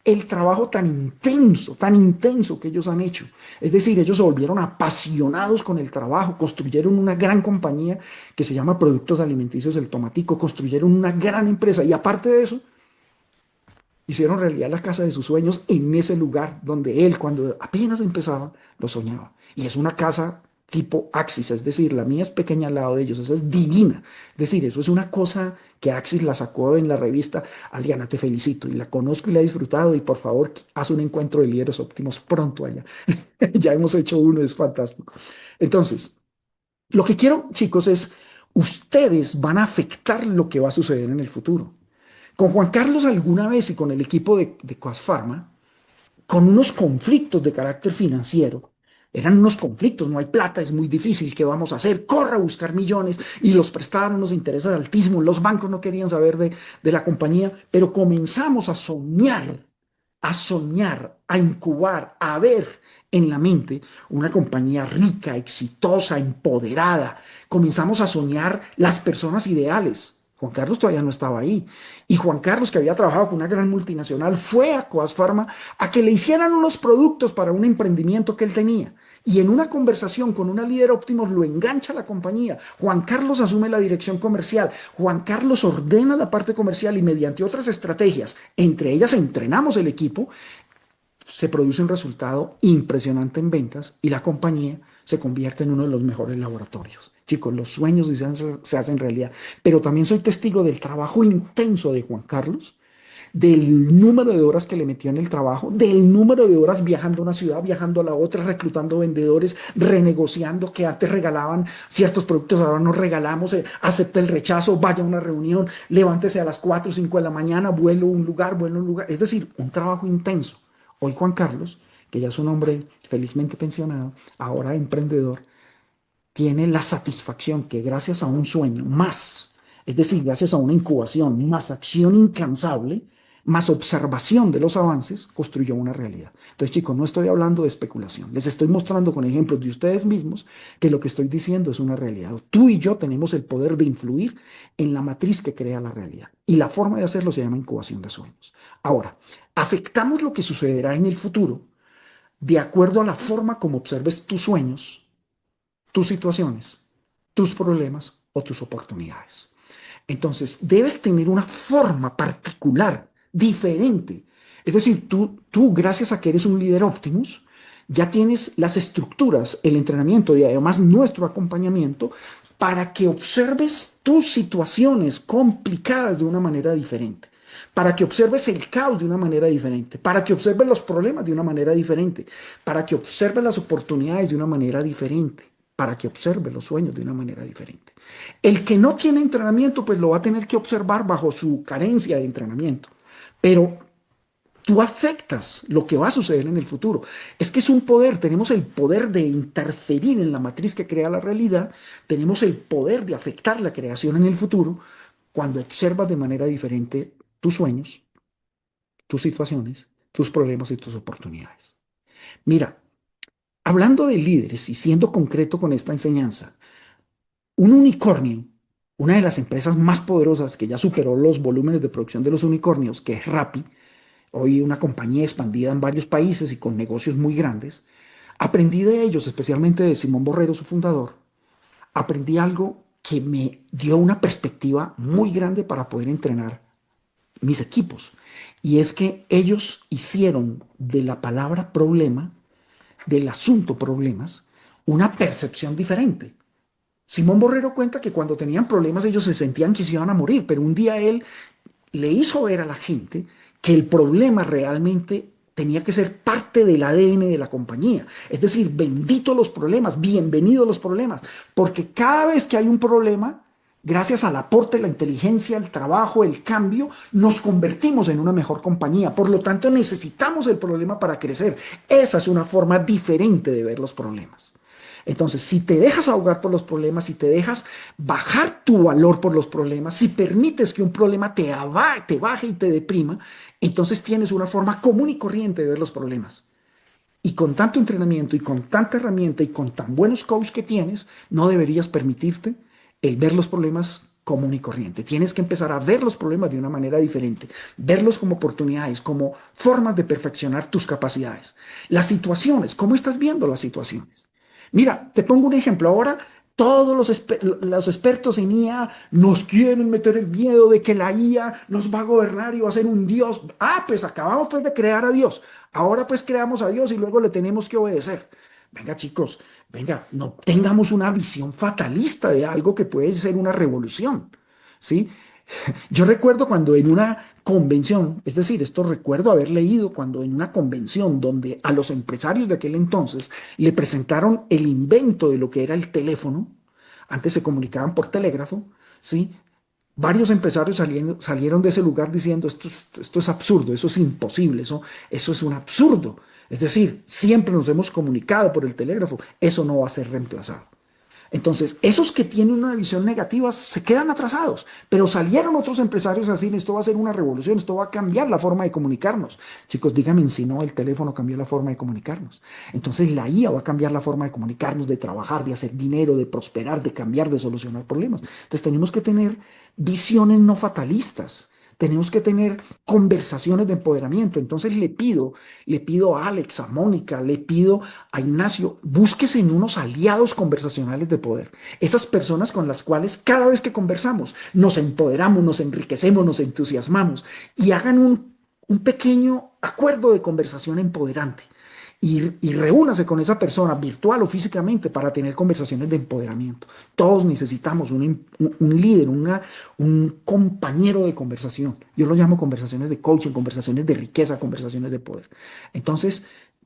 el trabajo tan intenso que ellos han hecho. Es decir, ellos se volvieron apasionados con el trabajo, construyeron una gran compañía que se llama Productos Alimenticios El Tomatico, construyeron una gran empresa y aparte de eso, hicieron realidad la casa de sus sueños en ese lugar donde él, cuando apenas empezaba, lo soñaba. Y es una casa tipo Axis, es decir, la mía es pequeña al lado de ellos, esa es divina. Es decir, eso es una cosa que Axis la sacó en la revista. Adriana, te felicito y la conozco y la he disfrutado y por favor, haz un encuentro de líderes óptimos pronto allá. Ya hemos hecho uno, es fantástico. Entonces, lo que quiero, chicos, es ustedes van a afectar lo que va a suceder en el futuro. Con Juan Carlos alguna vez y con el equipo de Coas Pharma, con unos conflictos de carácter financiero. Eran unos conflictos, no hay plata, es muy difícil, ¿qué vamos a hacer? Corra a buscar millones y los prestaban unos intereses altísimos, los bancos no querían saber de la compañía, pero comenzamos a soñar, a incubar, a ver en la mente una compañía rica, exitosa, empoderada. Comenzamos a soñar las personas ideales. Juan Carlos todavía no estaba ahí. Y Juan Carlos, que había trabajado con una gran multinacional, fue a Coas Pharma a que le hicieran unos productos para un emprendimiento que él tenía. Y en una conversación con una líder óptimo lo engancha a la compañía. Juan Carlos asume la dirección comercial. Juan Carlos ordena la parte comercial y mediante otras estrategias, entre ellas entrenamos el equipo, se produce un resultado impresionante en ventas y la compañía se convierte en uno de los mejores laboratorios. Chicos, los sueños se hacen realidad, pero también soy testigo del trabajo intenso de Juan Carlos, del número de horas que le metió en el trabajo, del número de horas viajando a una ciudad, viajando a la otra, reclutando vendedores, renegociando que antes regalaban ciertos productos, ahora no regalamos, acepta el rechazo, vaya a una reunión, levántese a las 4 o 5 de la mañana, vuelo a un lugar, es decir, un trabajo intenso. Hoy Juan Carlos, que ya es un hombre felizmente pensionado, ahora emprendedor, tiene la satisfacción que gracias a un sueño más, es decir, gracias a una incubación, más acción incansable, más observación de los avances, construyó una realidad. Entonces, chicos, no estoy hablando de especulación, les estoy mostrando con ejemplos de ustedes mismos que lo que estoy diciendo es una realidad. Tú y yo tenemos el poder de influir en la matriz que crea la realidad y la forma de hacerlo se llama incubación de sueños. Ahora, afectamos lo que sucederá en el futuro de acuerdo a la forma como observes tus sueños, tus situaciones, tus problemas o tus oportunidades. Entonces, debes tener una forma particular, diferente. Es decir, tú, gracias a que eres un líder Optimus, ya tienes las estructuras, el entrenamiento y además nuestro acompañamiento para que observes tus situaciones complicadas de una manera diferente, para que observes el caos de una manera diferente, para que observes los problemas de una manera diferente, para que observes las oportunidades de una manera diferente, para que observes los sueños de una manera diferente. El que no tiene entrenamiento, pues lo va a tener que observar bajo su carencia de entrenamiento. Pero tú afectas lo que va a suceder en el futuro. Es que es un poder, tenemos el poder de interferir en la matriz que crea la realidad, tenemos el poder de afectar la creación en el futuro cuando observas de manera diferente tus sueños, tus situaciones, tus problemas y tus oportunidades. Mira, hablando de líderes y siendo concreto con esta enseñanza, un unicornio, una de las empresas más poderosas que ya superó los volúmenes de producción de los unicornios, que es Rappi, hoy una compañía expandida en varios países y con negocios muy grandes, aprendí de ellos, especialmente de Simón Borrero, su fundador, aprendí algo que me dio una perspectiva muy grande para poder entrenar mis equipos. Y es que ellos hicieron de la palabra problema, del asunto problemas, una percepción diferente. Simón Borrero cuenta que cuando tenían problemas ellos se sentían que se iban a morir, pero un día él le hizo ver a la gente que el problema realmente tenía que ser parte del ADN de la compañía. Es decir, bendito los problemas, bienvenidos los problemas, porque cada vez que hay un problema, gracias al aporte, la inteligencia, el trabajo, el cambio, nos convertimos en una mejor compañía. Por lo tanto, necesitamos el problema para crecer. Esa es una forma diferente de ver los problemas. Entonces, si te dejas ahogar por los problemas, si te dejas bajar tu valor por los problemas, si permites que un problema te baje y te deprima, entonces tienes una forma común y corriente de ver los problemas. Y con tanto entrenamiento y con tanta herramienta y con tan buenos coaches que tienes, no deberías permitirte el ver los problemas común y corriente. Tienes que empezar a ver los problemas de una manera diferente, verlos como oportunidades, como formas de perfeccionar tus capacidades. Las situaciones, ¿cómo estás viendo las situaciones? Mira, te pongo un ejemplo. Ahora Todos los expertos en IA nos quieren meter el miedo de que la IA nos va a gobernar y va a ser un Dios. Ah, pues acabamos pues de crear a Dios. Ahora pues creamos a Dios y luego le tenemos que obedecer. Venga, chicos, venga, no tengamos una visión fatalista de algo que puede ser una revolución, ¿sí? Yo recuerdo cuando en una convención, es decir, esto recuerdo haber leído cuando en una convención donde a los empresarios de aquel entonces le presentaron el invento de lo que era el teléfono, antes se comunicaban por telégrafo, ¿sí? Varios empresarios salieron de ese lugar diciendo esto es absurdo, eso es imposible, eso es un absurdo. Es decir, siempre nos hemos comunicado por el telégrafo, eso no va a ser reemplazado. Entonces, esos que tienen una visión negativa se quedan atrasados, pero salieron otros empresarios a decir, esto va a ser una revolución, esto va a cambiar la forma de comunicarnos. Chicos, díganme si no, el teléfono cambió la forma de comunicarnos. Entonces, la IA va a cambiar la forma de comunicarnos, de trabajar, de hacer dinero, de prosperar, de cambiar, de solucionar problemas. Entonces, tenemos que tener visiones no fatalistas. Tenemos que tener conversaciones de empoderamiento. Entonces le pido a Alex, a Mónica, le pido a Ignacio, búsquese en unos aliados conversacionales de poder. Esas personas con las cuales cada vez que conversamos nos empoderamos, nos enriquecemos, nos entusiasmamos y hagan un pequeño acuerdo de conversación empoderante. Y reúnase con esa persona virtual o físicamente para tener conversaciones de empoderamiento. Todos necesitamos un líder, un compañero de conversación. Yo lo llamo conversaciones de coaching, conversaciones de riqueza, conversaciones de poder. Entonces,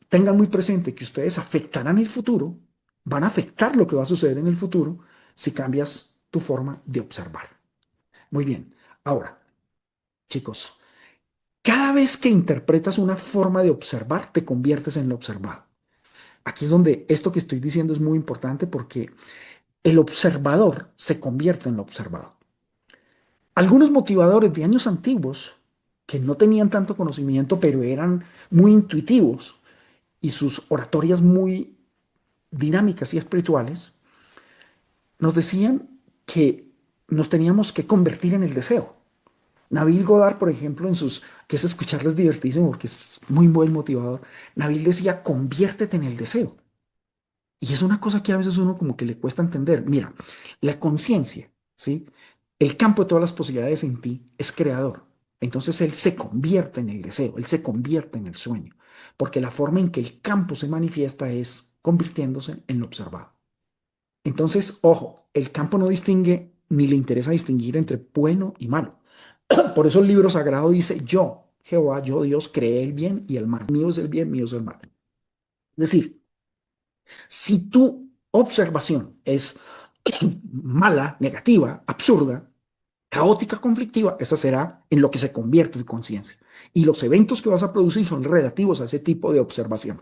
tengan muy presente que ustedes afectarán el futuro, van a afectar lo que va a suceder en el futuro si cambias tu forma de observar. Muy bien. Ahora, chicos, cada vez que interpretas una forma de observar, te conviertes en lo observado. Aquí es donde esto que estoy diciendo es muy importante porque el observador se convierte en lo observado. Algunos motivadores de años antiguos que no tenían tanto conocimiento, pero eran muy intuitivos y sus oratorias muy dinámicas y espirituales, nos decían que nos teníamos que convertir en el deseo. Nabil Godard, por ejemplo, que es escucharles divertísimo porque es muy buen motivador, Nabil decía, conviértete en el deseo. Y es una cosa que a veces uno como que le cuesta entender. Mira, la conciencia, ¿sí? El campo de todas las posibilidades en ti es creador. Entonces él se convierte en el deseo, él se convierte en el sueño, porque la forma en que el campo se manifiesta es convirtiéndose en lo observado. Entonces, ojo, el campo no distingue ni le interesa distinguir entre bueno y malo. Por eso el libro sagrado dice, yo, Jehová, yo Dios, creé el bien y el mal. Mío es el bien, mío es el mal. Es decir, si tu observación es mala, negativa, absurda, caótica, conflictiva, esa será en lo que se convierte tu conciencia. Y los eventos que vas a producir son relativos a ese tipo de observación.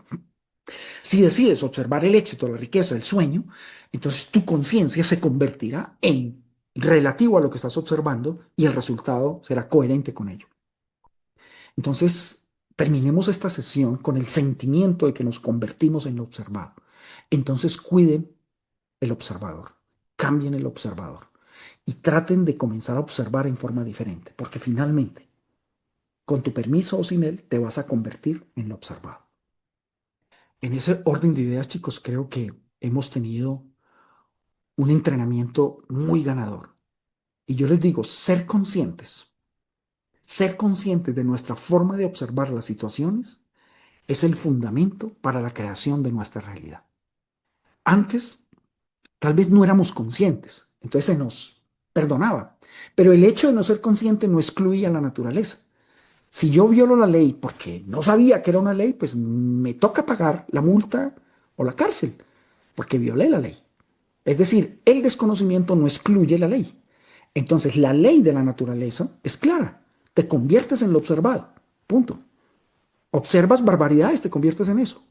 Si decides observar el éxito, la riqueza, el sueño, entonces tu conciencia se convertirá en relativo a lo que estás observando y el resultado será coherente con ello. Entonces, terminemos esta sesión con el sentimiento de que nos convertimos en lo observado. Entonces, cuiden el observador, cambien el observador y traten de comenzar a observar en forma diferente, porque finalmente, con tu permiso o sin él, te vas a convertir en lo observado. En ese orden de ideas, chicos, creo que hemos tenido un entrenamiento muy ganador. Y yo les digo, ser conscientes de nuestra forma de observar las situaciones es el fundamento para la creación de nuestra realidad. Antes, tal vez no éramos conscientes, entonces se nos perdonaba. Pero el hecho de no ser consciente no excluía la naturaleza. Si yo violo la ley porque no sabía que era una ley, pues me toca pagar la multa o la cárcel, porque violé la ley. Es decir, el desconocimiento no excluye la ley. Entonces, la ley de la naturaleza es clara. Te conviertes en lo observado. Punto. Observas barbaridades, te conviertes en eso.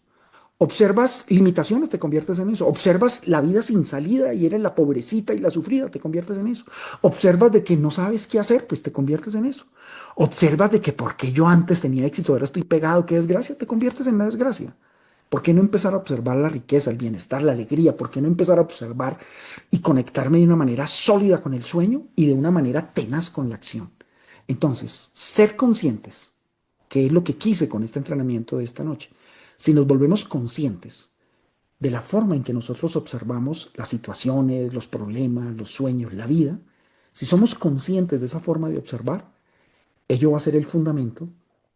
Observas limitaciones, te conviertes en eso. Observas la vida sin salida y eres la pobrecita y la sufrida, te conviertes en eso. Observas de que no sabes qué hacer, pues te conviertes en eso. Observas de que porque yo antes tenía éxito, ahora estoy pegado, qué desgracia, te conviertes en la desgracia. ¿Por qué no empezar a observar la riqueza, el bienestar, la alegría? ¿Por qué no empezar a observar y conectarme de una manera sólida con el sueño y de una manera tenaz con la acción? Entonces, ser conscientes, que es lo que quise con este entrenamiento de esta noche. Si nos volvemos conscientes de la forma en que nosotros observamos las situaciones, los problemas, los sueños, la vida, si somos conscientes de esa forma de observar, ello va a ser el fundamento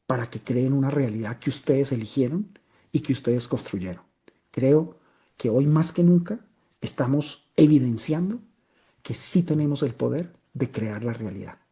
para que creen una realidad que ustedes eligieron y que ustedes construyeron. Creo que hoy más que nunca estamos evidenciando que sí tenemos el poder de crear la realidad.